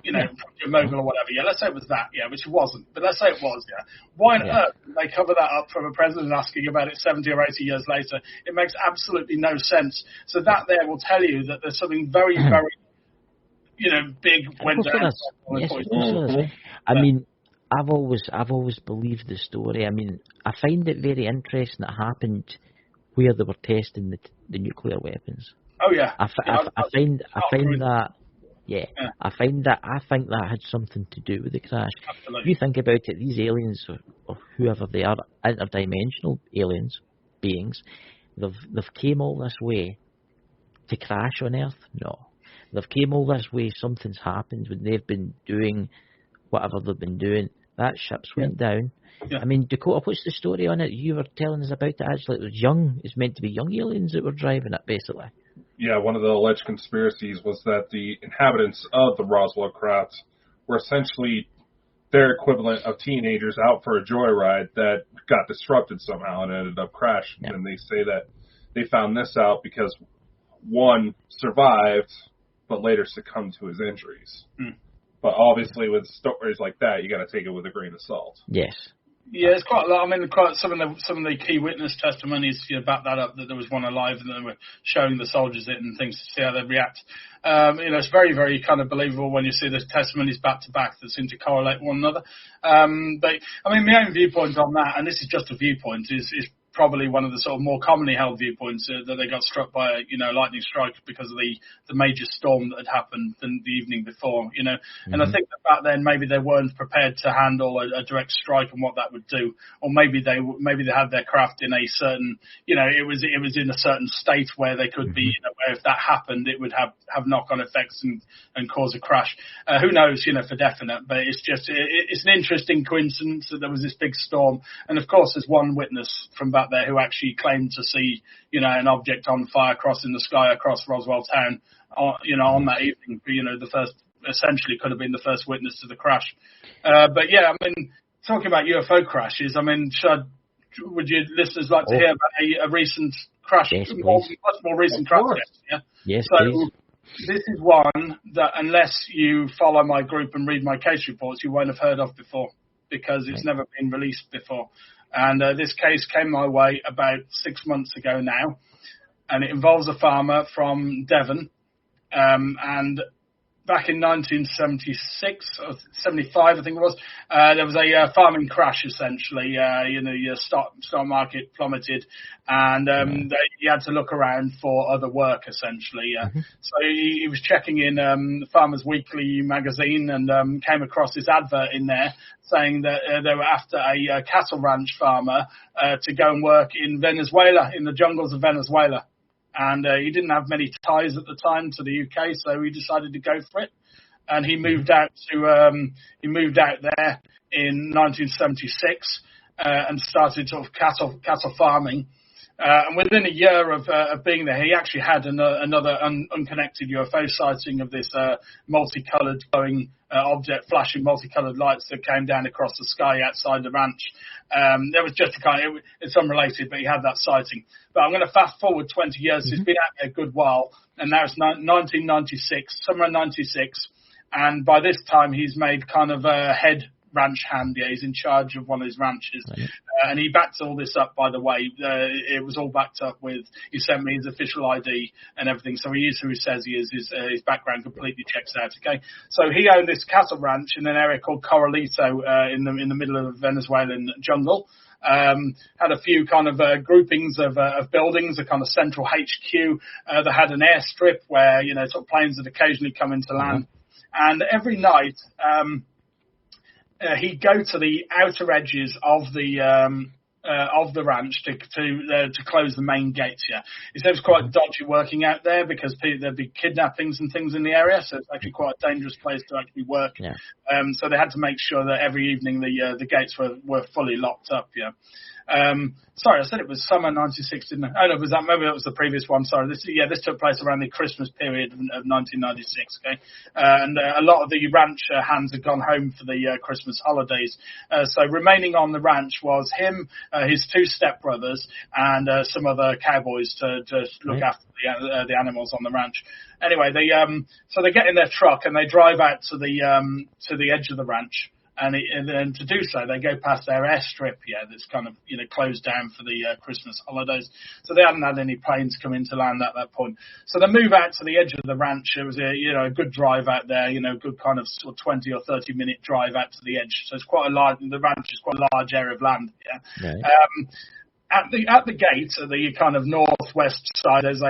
mogul or whatever. Let's say it was that, which it wasn't, but let's say it was. Why on earth did they cover that up from a president asking about it 70 or 80 years later? It makes absolutely no sense. So that there will tell you that there's something very, very, big went down. Yes, I mean, I've always believed the story. I mean, I find it very interesting that happened where they were testing the nuclear weapons. Oh yeah. I think that had something to do with the crash. Absolutely. If you think about it, these aliens or whoever they are, interdimensional aliens, beings, they've came all this way to crash on Earth? No. They've came all this way, something's happened when they've been doing whatever they've been doing. That ship's went down. I mean, Dakota, what's the story on it? You were telling us about it, actually. It's meant to be young aliens that were driving it, basically. Yeah, one of the alleged conspiracies was that the inhabitants of the Roswell craft were essentially their equivalent of teenagers out for a joyride that got disrupted somehow and ended up crashing. And they say that they found this out because one survived, but later succumbed to his injuries. But obviously, with stories like that, you got to take it with a grain of salt. Yes. Yeah, it's quite a lot. I mean, some of the key witness testimonies back that up, that there was one alive and they were showing the soldiers it and things to see how they react. It's very, very kind of believable when you see the testimonies back to back that seem to correlate one another. But I mean, my own viewpoint on that, and this is just a viewpoint, is probably one of the sort of more commonly held viewpoints, that they got struck by a lightning strike because of the major storm that had happened the evening before, and I think that back then maybe they weren't prepared to handle a direct strike and what that would do, or maybe they had their craft in a certain, it was in a certain state where they could be, where if that happened it would have knock-on effects and cause a crash. Who knows, for definite, but it's just it's an interesting coincidence that there was this big storm, and of course there's one witness from back there who actually claimed to see, an object on fire crossing the sky across Roswell town, on that evening. The first, essentially could have been the first witness to the crash. But yeah, I mean, talking about UFO crashes, I mean, would your listeners like to hear about a recent crash? Yes, much more recent crash? Yeah. Yes, so, please. This is one that, unless you follow my group and read my case reports, you won't have heard of before, because it's never been released before. And this case came my way about 6 months ago now, and it involves a farmer from Devon. And back in 1976 or 75, I think it was, there was a farming crash, essentially. Your stock market plummeted, and he had to look around for other work, essentially. So he was checking in Farmers Weekly magazine and came across this advert in there saying that they were after a cattle ranch farmer to go and work in Venezuela, in the jungles of Venezuela. And he didn't have many ties at the time to the UK, so he decided to go for it. And he moved out there in 1976 and started sort of cattle farming. And within a year of being there, he actually had another unconnected UFO sighting of this multicolored glowing object, flashing multicolored lights that came down across the sky outside the ranch. There was just it's unrelated, but he had that sighting. But I'm going to fast forward 20 years. He's been out there a good while, and now it's 1996, summer of 96. And by this time, he's made kind of a head ranch hand. Yeah, he's in charge of one of his ranches. And he backed all this up, by the way. It was all backed up with, he sent me his official ID and everything. So he is who he says he is. His background completely checks out. Okay. So he owned this cattle ranch in an area called Corralito, in the middle of the Venezuelan jungle. Had a few kind of groupings of buildings, a kind of central HQ. That had an airstrip where, sort of planes would occasionally come into land. And every night, he'd go to the outer edges of the of the ranch to close the main gates. Yeah, he said it was quite dodgy working out there because there'd be kidnappings and things in the area, so it's actually quite a dangerous place to actually work. Yeah. So they had to make sure that every evening the gates were fully locked up. Yeah. Sorry, I said it was summer '96, didn't I? Oh no, maybe that was the previous one. Sorry, this took place around the Christmas period of 1996. Okay, and a lot of the ranch hands had gone home for the Christmas holidays. So remaining on the ranch was him, his two stepbrothers, and some other cowboys to look after the animals on the ranch. Anyway, they get in their truck and they drive out to the edge of the ranch. And then to do so, they go past their airstrip, that's kind of, closed down for the Christmas holidays. So they hadn't had any planes come in to land at that point. So they move out to the edge of the ranch. It was a good drive out there, good kind of sort of 20 or 30 minute drive out to the edge. So it's the ranch is quite a large area of land. Yeah. Right. At the gate, at the kind of northwest side, there's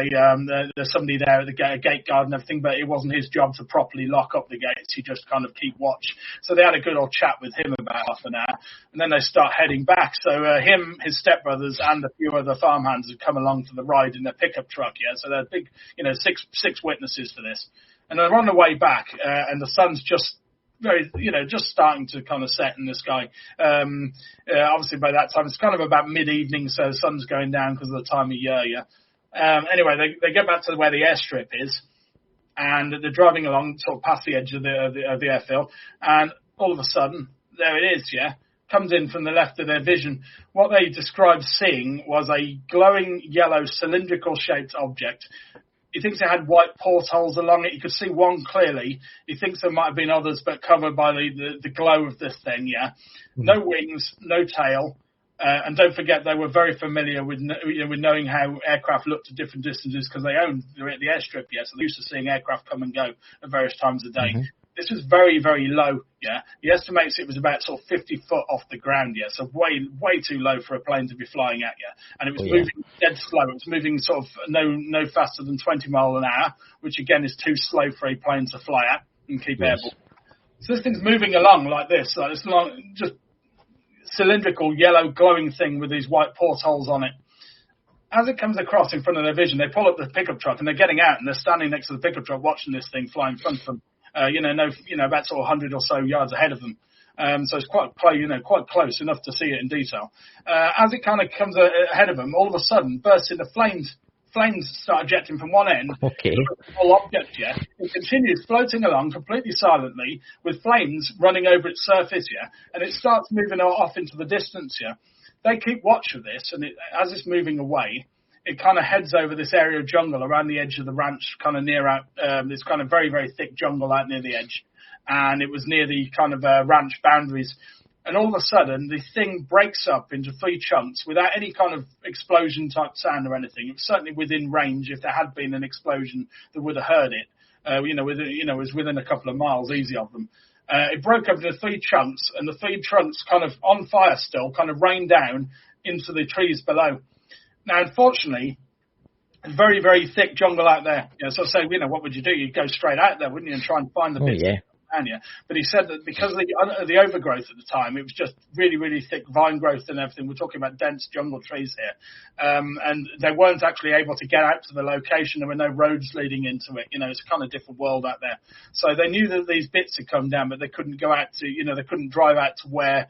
somebody there at the gate guard and everything, but it wasn't his job to properly lock up the gates. He just kind of keep watch. So they had a good old chat with him about half an hour, and then they start heading back. So him, his stepbrothers, and a few other farmhands had come along for the ride in their pickup truck. Yeah, so they're big, six witnesses for this, and they're on the way back, and the sun's just starting to kind of set in the sky. Obviously by that time it's kind of about mid-evening, so the sun's going down because of the time of year. Anyway, they get back to where the airstrip is, and they're driving along sort of past the edge of the airfield, and all of a sudden there it is. Comes in from the left of their vision. What they described seeing was a glowing yellow cylindrical shaped object. He thinks it had white portholes along it. You could see one clearly. He thinks there might have been others, but covered by the glow of this thing, No wings, no tail. And don't forget, they were very familiar with knowing how aircraft looked at different distances because they owned the airstrip, so they're used to seeing aircraft come and go at various times of day. Mm-hmm. This was very, very low, He estimates it was about sort of 50 foot off the ground, so way, way too low for a plane to be flying at, And it was moving dead slow. It was moving sort of no faster than 20 miles an hour, which again is too slow for a plane to fly at and keep airborne. So this thing's moving along like this, just cylindrical, yellow, glowing thing with these white portholes on it. As it comes across in front of their vision, they pull up the pickup truck and they're getting out and they're standing next to the pickup truck watching this thing fly in front of them. About sort of 100 or so yards ahead of them. So it's quite close enough to see it in detail. As it kind of comes ahead of them, all of a sudden bursts into flames. Flames start ejecting from one end. Okay. The whole object, It continues floating along completely silently with flames running over its surface, And it starts moving off into the distance, They keep watch of this, and as it's moving away, it kind of heads over this area of jungle around the edge of the ranch, kind of near out this kind of very, very thick jungle out near the edge. And it was near the kind of ranch boundaries. And all of a sudden, the thing breaks up into 3 chunks without any kind of explosion type sound or anything. It was certainly within range. If there had been an explosion, they would have heard it. It was within a couple of miles, easy of them. It broke up into 3 chunks, and the 3 chunks kind of on fire still, kind of rained down into the trees below. Now, unfortunately, very, very thick jungle out there. So say, what would you do? You'd go straight out there, wouldn't you, and try and find the bits around you. But he said that because of the overgrowth at the time, it was just really, really thick vine growth and everything. We're talking about dense jungle trees here. And they weren't actually able to get out to the location. There were no roads leading into it. It's a kind of different world out there. So they knew that these bits had come down, but they couldn't go out to, they couldn't drive out to where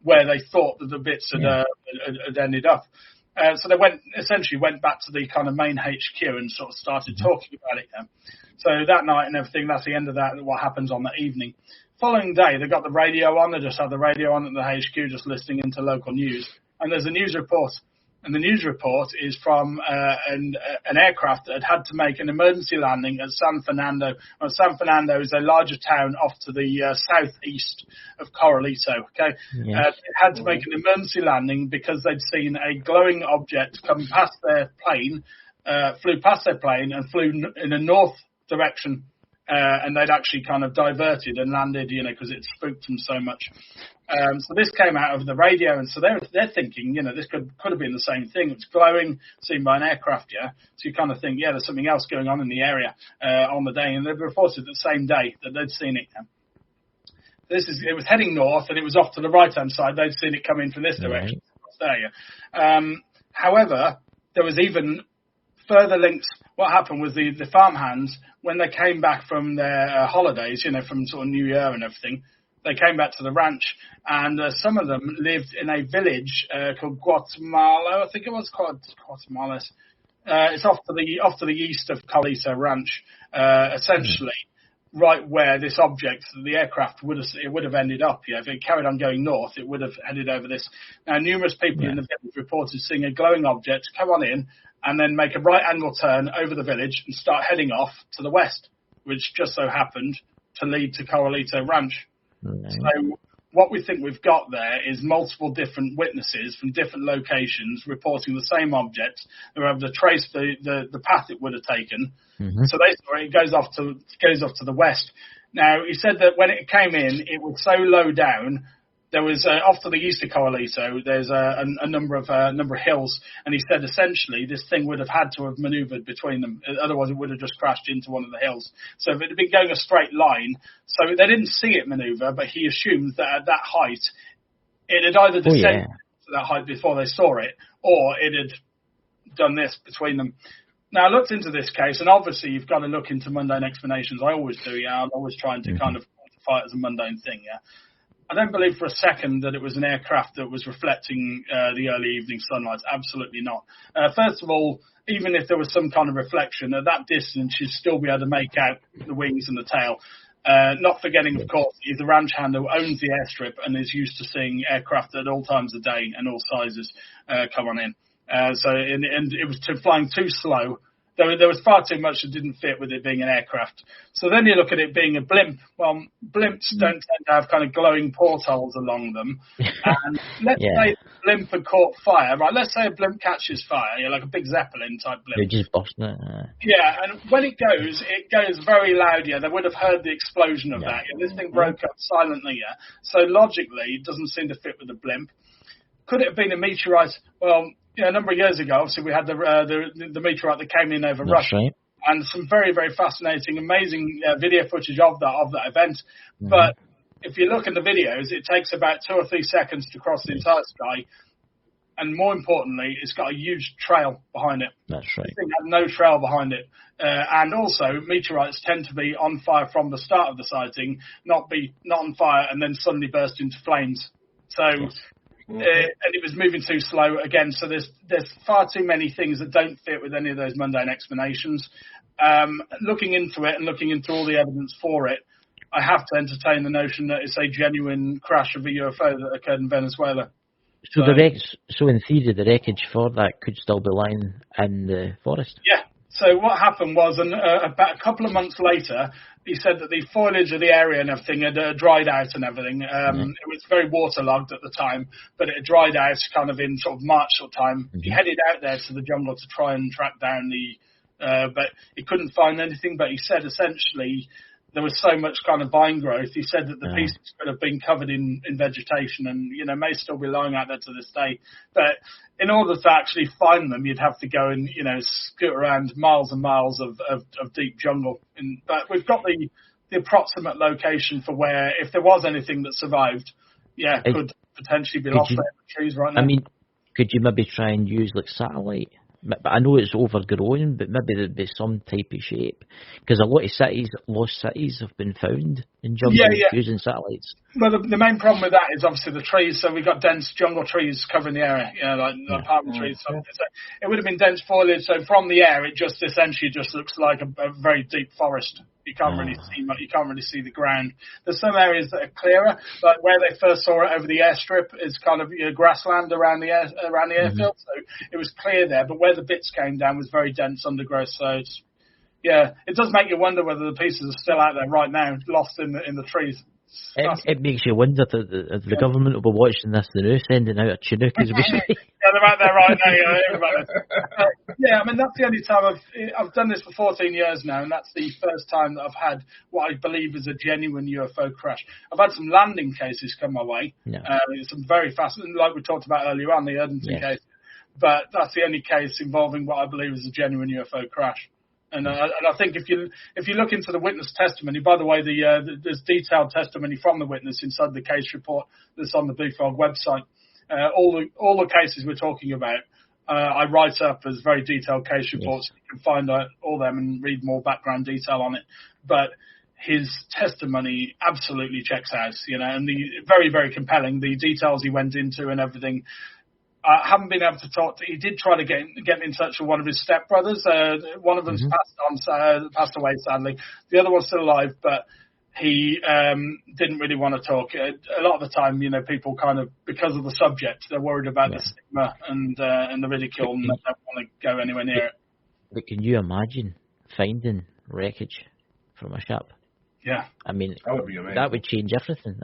they thought that the bits had ended up. So they essentially went back to the kind of main HQ and sort of started talking about it. So that night and everything, that's the end of that, what happens on that evening. Following day, they got the radio on. They just had the radio on at the HQ, just listening into local news. And there's a news report. And the news report is from an aircraft that had to make an emergency landing at San Fernando. Well, San Fernando is a larger town off to the southeast of Corralito. Okay, It had to make an emergency landing because they'd seen a glowing object come past their plane, flew past their plane and flew in a north direction. And they'd actually kind of diverted and landed, because it spooked them so much. So this came out of the radio, and so they're thinking, this could have been the same thing. It's glowing, seen by an aircraft, So you kind of think, there's something else going on in the area on the day, and they reported the same day that they'd seen it. It was heading north, and it was off to the right-hand side. They'd seen it coming from this direction. what's there. However, there was even further links. What happened was the farmhands, when they came back from their holidays, from sort of New Year and everything, they came back to the ranch, and some of them lived in a village called Guatemala. I think it was called Guatemala. It's off to the east of Carlito Ranch, essentially right where this object, the aircraft, would have ended up. If it carried on going north, it would have headed over this. Now, numerous people in the village reported seeing a glowing object come on in and then make a right angle turn over the village and start heading off to the west, which just so happened to lead to Carlito Ranch. So what we think we've got there is multiple different witnesses from different locations reporting the same object. They were able to trace the path it would have taken. So they saw it goes off to the west. Now, he said that when it came in, it was so low down. There was off to the east of Carlito. There's a number of hills, and he said essentially this thing would have had to have manoeuvred between them. Otherwise, it would have just crashed into one of the hills. So if it had been going a straight line, so they didn't see it manoeuvre, but he assumed that at that height, it had either descended to that height before they saw it, or it had done this between them. Now, I looked into this case, and obviously you've got to look into mundane explanations. I always do, I'm always trying to kind of quantify it as a mundane thing, I don't believe for a second that it was an aircraft that was reflecting the early evening sunlight. Absolutely not. First of all, even if there was some kind of reflection, at that distance, you'd still be able to make out the wings and the tail. Not forgetting, of course, he's the ranch hand who owns the airstrip and is used to seeing aircraft at all times of day and all sizes come on in. And it was flying too slow. There was far too much that didn't fit with it being an aircraft. So then you look at it being a blimp. Well, blimps don't tend to have kind of glowing portholes along them. And let's say the blimp had caught fire, right? Let's say a blimp catches fire, like a big Zeppelin type blimp. They just busting it. Yeah, and when it goes very loud. They would have heard the explosion of that. This thing broke up silently. So logically, it doesn't seem to fit with the blimp. Could it have been a meteorite? Well, a number of years ago, obviously, we had the meteorite that came in over Russia, and some very, very fascinating, amazing video footage of that event. But if you look at the videos, it takes about 2 or 3 seconds to cross the entire sky, and more importantly, it's got a huge trail behind it. That's right. This thing had no trail behind it, and also meteorites tend to be on fire from the start of the sighting, not on fire and then suddenly burst into flames. So. And it was moving too slow again. So there's far too many things that don't fit with any of those mundane explanations. Looking into it and looking into all the evidence for it, I have to entertain the notion that it's a genuine crash of a UFO that occurred in Venezuela. So so in theory, the wreckage for that could still be lying in the forest. Yeah. So what happened was, about a couple of months later, he said that the foliage of the area and everything had dried out and everything. It was very waterlogged at the time, but it had dried out kind of in sort of March sort of time. He headed out there to the jungle to try and track down but he couldn't find anything. But he said essentially there was so much kind of vine growth. He said that the pieces could have been covered in vegetation and, may still be lying out there to this day. But in order to actually find them, you'd have to go and, scoot around miles and miles of deep jungle. But we've got the approximate location for where, if there was anything that survived, could potentially be lost there in the trees right now. I mean, could you maybe try and use like satellite? But I know it's overgrown, but maybe there'd be some type of shape. Because a lot of lost cities have been found in jungle using satellites. Well, the main problem with that is obviously the trees. So we've got dense jungle trees covering the area, like palm trees. So it would have been dense foliage. So from the air, it just essentially just looks like a very deep forest. You can't really see much. You can't really see the ground. There's some areas that are clearer, like where they first saw it over the airstrip is kind of grassland around the airfield. So it was clear there, but where the bits came down was very dense undergrowth. So it does make you wonder whether the pieces are still out there right now, lost in the trees. It makes you wonder if the government will be watching this, they're sending out a Chinook as we speak. They're out there right now. I mean, that's the only time I've done this for 14 years now, and that's the first time that I've had what I believe is a genuine UFO crash. I've had some landing cases come my way. Some very fascinating, like we talked about earlier on, the Erdington case. But that's the only case involving what I believe is a genuine UFO crash. And I think if you look into the witness testimony, by the way, there's detailed testimony from the witness inside the case report that's on the BUFOG website. all the cases we're talking about, I write up as very detailed case reports. Yes. You can find out all them and read more background detail on it. But his testimony absolutely checks out, and the very, very compelling, the details he went into and everything. I haven't been able to talk to. He did try to get in touch with one of his stepbrothers. One of them's passed away, sadly. The other one's still alive, but he didn't really want to talk. A lot of the time, people kind of, because of the subject, they're worried about the stigma and the ridicule, and they don't want to go anywhere near it. But can you imagine finding wreckage from a ship? Yeah. I mean, that would be amazing. That would change everything.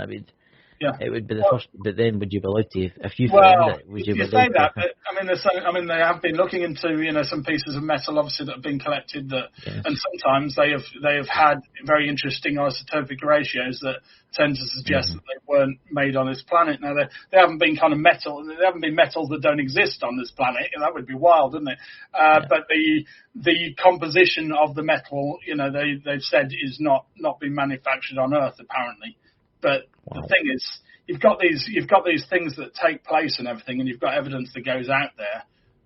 Yeah. It would be the first, but then would you be allowed to, if you found it, would you be allowed to? That, but, they have been looking into, some pieces of metal, obviously, that have been collected and sometimes they have had very interesting isotopic ratios that tend to suggest that they weren't made on this planet. Now, they haven't been they haven't been metals that don't exist on this planet, and that would be wild, wouldn't it? But the composition of the metal, they've said is not been manufactured on Earth, apparently. But the thing is, you've got these things that take place and everything, and you've got evidence that goes out there.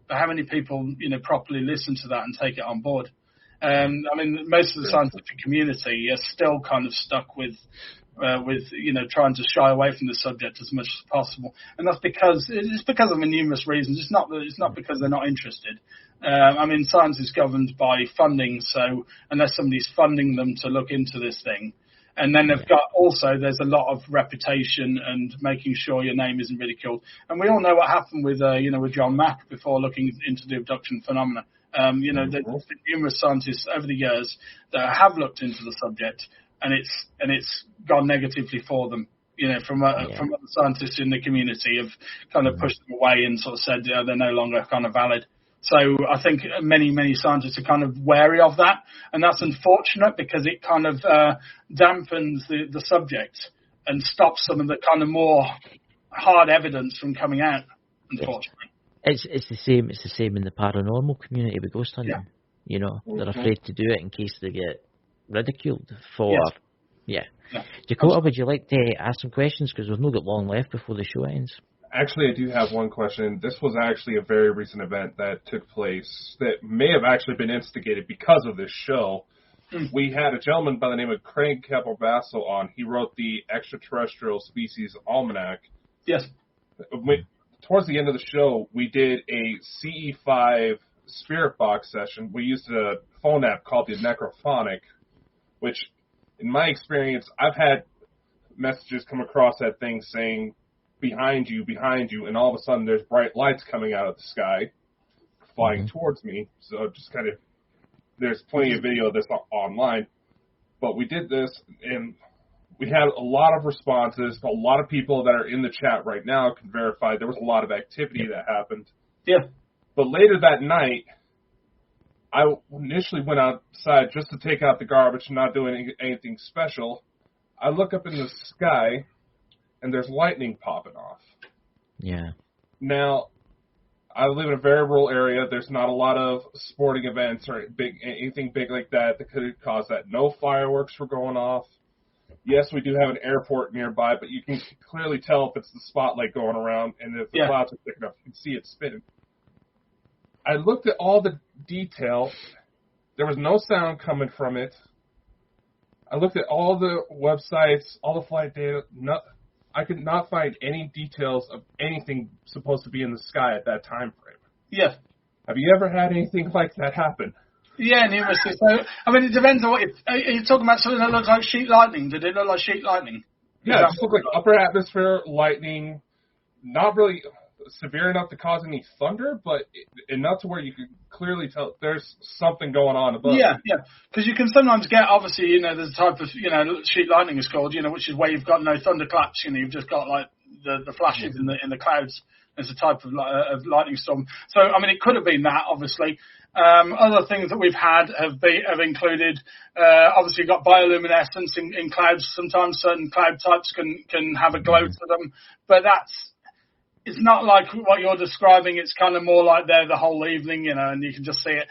But how many people, properly listen to that and take it on board? Most of the scientific community are still kind of stuck with trying to shy away from the subject as much as possible, and that's because of numerous reasons. It's not because they're not interested. Science is governed by funding, so unless somebody's funding them to look into this thing. And then there's a lot of reputation and making sure your name isn't ridiculed. And we all know what happened with John Mack before looking into the abduction phenomena. There's been numerous scientists over the years that have looked into the subject, and it's gone negatively for them. From other scientists in the community have kind of pushed them away and sort of said they're no longer kind of valid. So I think many, many scientists are kind of wary of that, and that's unfortunate because it kind of dampens the subject and stops some of the kind of more hard evidence from coming out, unfortunately. It's the same. It's the same in the paranormal community with ghost hunting. They're afraid to do it in case they get ridiculed for. Yeah. Dakota, would you like to ask some questions, because we've not got long left before the show ends? Actually, I do have one question. This was actually a very recent event that took place that may have actually been instigated because of this show. We had a gentleman by the name of Craig Capelbasso on. He wrote the Extraterrestrial Species Almanac. Yes. Towards the end of the show, we did a CE5 spirit box session. We used a phone app called the Necrophonic, which, in my experience, I've had messages come across that thing saying, behind you, and all of a sudden there's bright lights coming out of the sky, flying towards me. So just kind of, there's plenty of video of this online. But we did this, and we had a lot of responses. A lot of people that are in the chat right now can verify there was a lot of activity that happened. Yeah. But later that night, I initially went outside just to take out the garbage and not do anything special. I look up in the sky, and there's lightning popping off. Yeah. Now, I live in a very rural area. There's not a lot of sporting events or anything big like that could have caused that. No fireworks were going off. Yes, we do have an airport nearby, but you can clearly tell if it's the spotlight going around, and if the clouds are thick enough, you can see it spinning. I looked at all the detail. There was no sound coming from it. I looked at all the websites, all the flight data. I could not find any details of anything supposed to be in the sky at that time frame. Yeah. Have you ever had anything like that happen? Yeah, numerously. So, it depends on what are you talking about. Something that looks like sheet lightning? Did it look like sheet lightning? Yeah, it just looked like upper atmosphere lightning. Not really severe enough to cause any thunder, but enough to where you could clearly tell there's something going on above. Yeah, because you can sometimes get, obviously, there's a type of, sheet lightning is called, which is where you've got no thunderclaps, you've just got like the flashes in the clouds. There's a type of lightning storm. So, it could have been that, obviously. Other things that we've had have included, obviously you've got bioluminescence in clouds. Sometimes certain cloud types can have a glow to them, but it's not like what you're describing. It's kind of more like they're the whole evening, and you can just see it.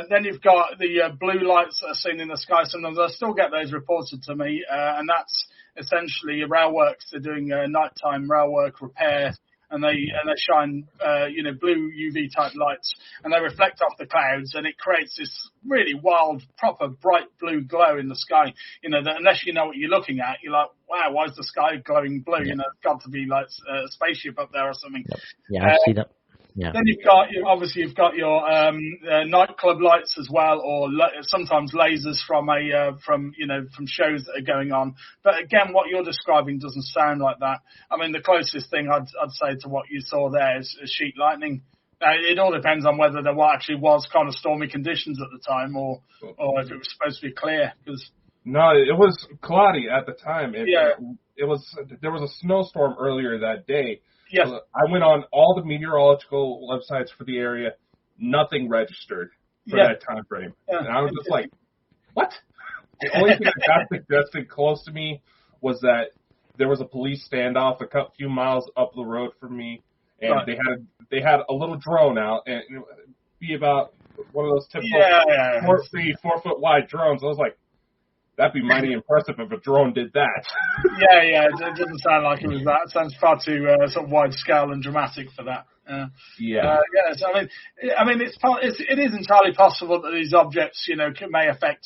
Then you've got the blue lights that are seen in the sky. Sometimes I still get those reported to me, and that's essentially rail works. They're doing nighttime rail work repair, and they shine blue UV type lights, and they reflect off the clouds, and it creates this really wild, proper bright blue glow in the sky. That unless you know what you're looking at, you're like, wow, why is the sky glowing blue? Yeah. It's got to be like a spaceship up there or something. Yeah, I see that. Yeah. Then you've got your nightclub lights as well, or sometimes lasers from shows that are going on. But again, what you're describing doesn't sound like that. I mean, the closest thing I'd say to what you saw there is sheet lightning. It all depends on whether there actually was kind of stormy conditions at the time, or if it was supposed to be clear. No, it was cloudy at the time. There was a snowstorm earlier that day. Yes. I went on all the meteorological websites for the area. Nothing registered for that time frame. Yeah. And I was just like, what? The only thing that got suggested close to me was that there was a police standoff a few miles up the road from me, and they had a little drone out, and it would be about one of those typical 4 foot wide drones. I was like, that'd be mighty impressive if a drone did that. It doesn't sound like it was that. It sounds far too sort of wide scale and dramatic for that. So, it is entirely possible that these objects, may affect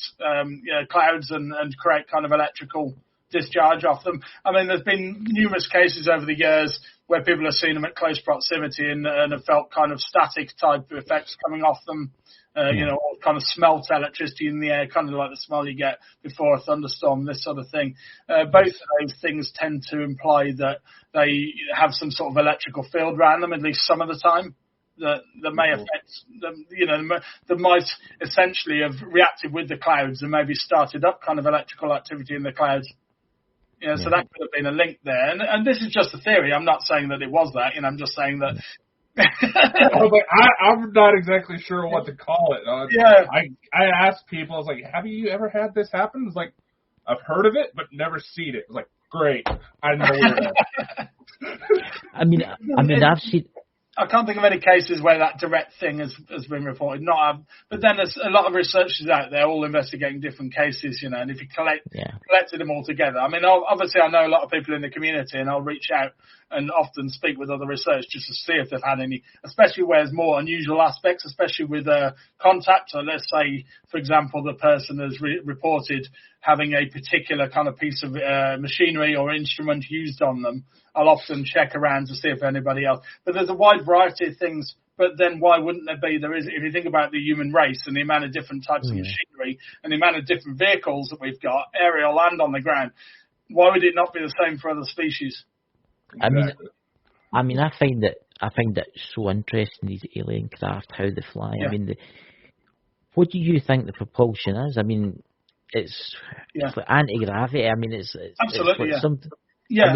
clouds and create kind of electrical discharge off them. I mean, there's been numerous cases over the years where people have seen them at close proximity and have felt kind of static type effects coming off them. Or kind of smelt electricity in the air, kind of like the smell you get before a thunderstorm, this sort of thing. Both of those things tend to imply that they have some sort of electrical field around them, at least some of the time, that may affect them, that might essentially have reacted with the clouds and maybe started up kind of electrical activity in the clouds. So that could have been a link there. And this is just a theory. I'm not saying that it was that. I'm just saying that... I'm not exactly sure what to call it. I asked people, I was like, have you ever had this happen? It's like, I've heard of it, but never seen it. It's like, great, I know where I mean, I've seen... I can't think of any cases where that direct thing has been reported. But then there's a lot of researchers out there all investigating different cases, and if you collected them all together. I mean, obviously I know a lot of people in the community, and I'll reach out and often speak with other researchers just to see if they've had any, especially where there's more unusual aspects, especially with contact. So let's say, for example, the person has reported having a particular kind of piece of machinery or instrument used on them. I'll often check around to see if anybody else. But there's a wide variety of things. But then why wouldn't there be? There is, if you think about the human race and the amount of different types of machinery and the amount of different vehicles that we've got, aerial and on the ground, why would it not be the same for other species? Exactly. I find it so interesting, these alien craft, how they fly. Yeah. I mean, what do you think the propulsion is? I mean, it's like anti-gravity. I mean, it's absolutely like something. Yeah,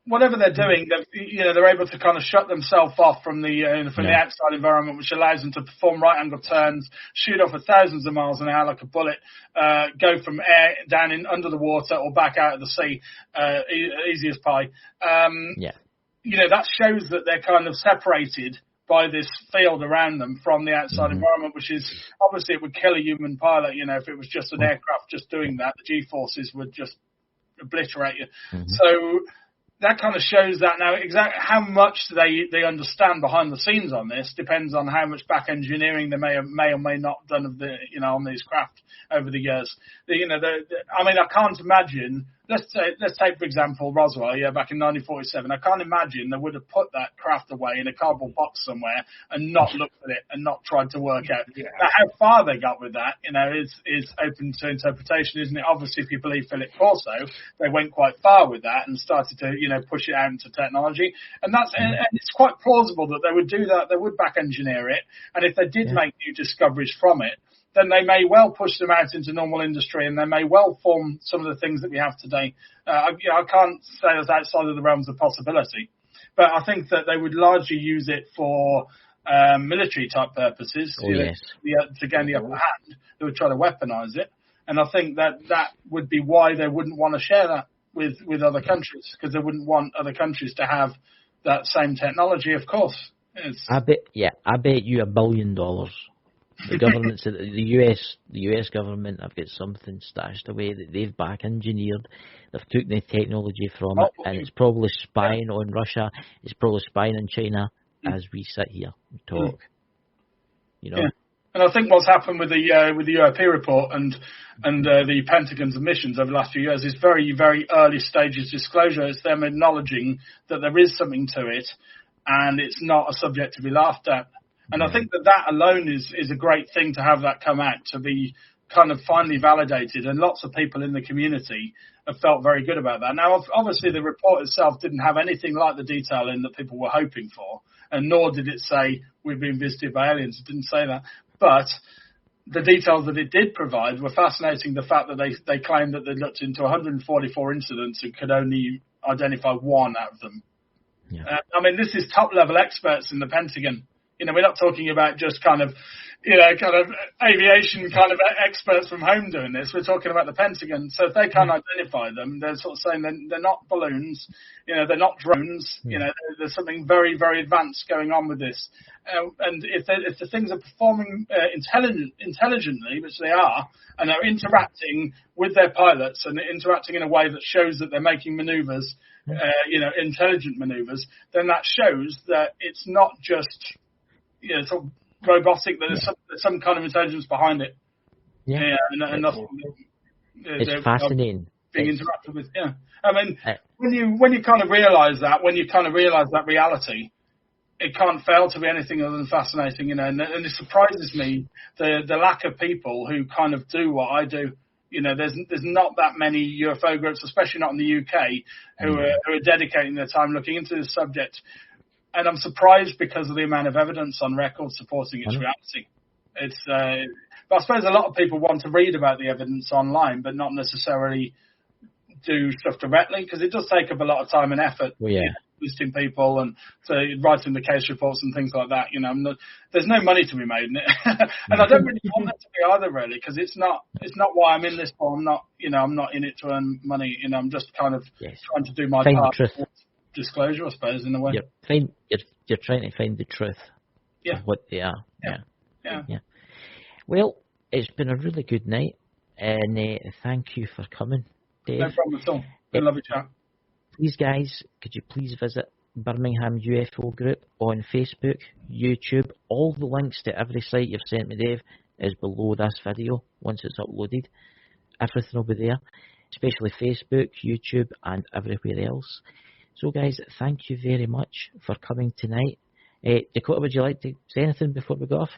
whatever they're doing, they're able to kind of shut themselves off from the outside environment, which allows them to perform right-angle turns, shoot off at thousands of miles an hour like a bullet, go from air down under the water or back out of the sea, easy as pie. That shows that they're kind of separated by this field around them from the outside environment, which is obviously it would kill a human pilot. If it was just an aircraft just doing that, the G-forces would just obliterate you. So that kind of shows that. Now, exactly how much they understand behind the scenes on this depends on how much back engineering they may or may not have done of the on these craft over the years. I can't imagine. Let's take for example Roswell. Back in 1947. I can't imagine they would have put that craft away in a cardboard box somewhere and not looked at it and not tried to work out. Now, how far they got with that, is open to interpretation, isn't it? Obviously, if you believe Philip Corso, they went quite far with that and started to push it out into technology, and it's quite plausible that they would do that. They would back engineer it, and if they did make new discoveries from it, then they may well push them out into normal industry, and they may well form some of the things that we have today. I can't say that's outside of the realms of possibility, but I think that they would largely use it for military type purposes to gain the upper hand. They would try to weaponize it, and I think that would be why they wouldn't want to share that with other countries, because they wouldn't want other countries to have that same technology. Of course, I bet you $1 billion The governments, the US government have got something stashed away that they've back engineered. They've took the technology from it, and it's probably spying on Russia. It's probably spying on China as we sit here and talk. You know. Yeah. And I think what's happened with the UAP report and the Pentagon's admissions over the last few years is very, very early stages disclosure. It's them acknowledging that there is something to it, and it's not a subject to be laughed at. And I think that alone is a great thing to have that come out, to be kind of finally validated. And lots of people in the community have felt very good about that. Now, obviously, the report itself didn't have anything like the detail in that people were hoping for, and nor did it say we've been visited by aliens. It didn't say that. But the details that it did provide were fascinating. The fact that they claimed that they looked into 144 incidents and could only identify one out of them. Yeah. I mean, this is top-level experts in the Pentagon. You know, we're not talking about just kind of aviation kind of experts from home doing this. We're talking about the Pentagon. So if they can't identify them, they're sort of saying they're not balloons, you know, they're not drones. You know, there's something very, very advanced going on with this. And if the things are performing intelligently, which they are, and are interacting with their pilots and interacting in a way that shows that they're making maneuvers, intelligent maneuvers, then that shows that it's not just, sort of robotic, that there's some kind of intelligence behind it. Yeah, and it's fascinating. Being interacted with, yeah. I mean, when you kind of realise that reality, it can't fail to be anything other than fascinating, you know. And it surprises me the lack of people who kind of do what I do. You know, there's not that many UFO groups, especially not in the UK, who are dedicating their time looking into this subject. And I'm surprised because of the amount of evidence on record supporting its reality. But I suppose a lot of people want to read about the evidence online, but not necessarily do stuff directly, because it does take up a lot of time and effort. Well, yeah. Visiting people and so writing the case reports and things like that. You know, there's no money to be made in it, and I don't really want that to be either, really, because it's not why I'm in this for. I'm not in it to earn money. You know, I'm just kind of trying to do my part. Disclosure, I suppose, in a way. You're trying to find the truth of what they are. Yeah. Well, it's been a really good night, and thank you for coming, Dave. No problem at all. Been a lovely chat. Please, guys, could you please visit Birmingham UFO Group on Facebook, YouTube. All the links to every site you've sent me, Dave, is below this video once it's uploaded. Everything will be there, especially Facebook, YouTube, and everywhere else. So, guys, thank you very much for coming tonight. Dakota, would you like to say anything before we go off?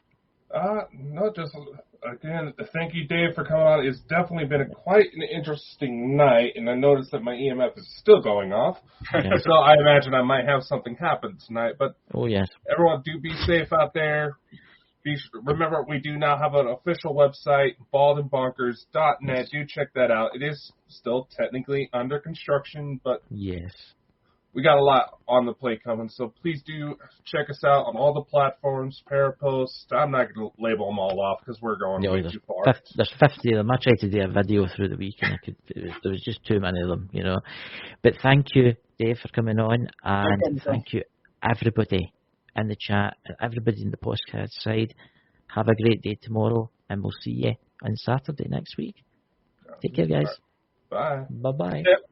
No, just again, thank you, Dave, for coming on. It's definitely been quite an interesting night, and I noticed that my EMF is still going off. So I imagine I might have something happen tonight. But everyone, do be safe out there. Remember, we do now have an official website, baldandbonkers.net. Do check that out. It is still technically under construction, but we got a lot on the plate coming, so please do check us out on all the platforms, Parapost. I'm not going to label them all off because we're going way too far. There's 50 of them. I tried to do a video through the week, and there was just too many of them, you know. But thank you, Dave, for coming on, and thank you, everybody in the chat, everybody in the podcast side. Have a great day tomorrow, and we'll see you on Saturday next week. Take care, guys. Bye. Bye-bye. Yep.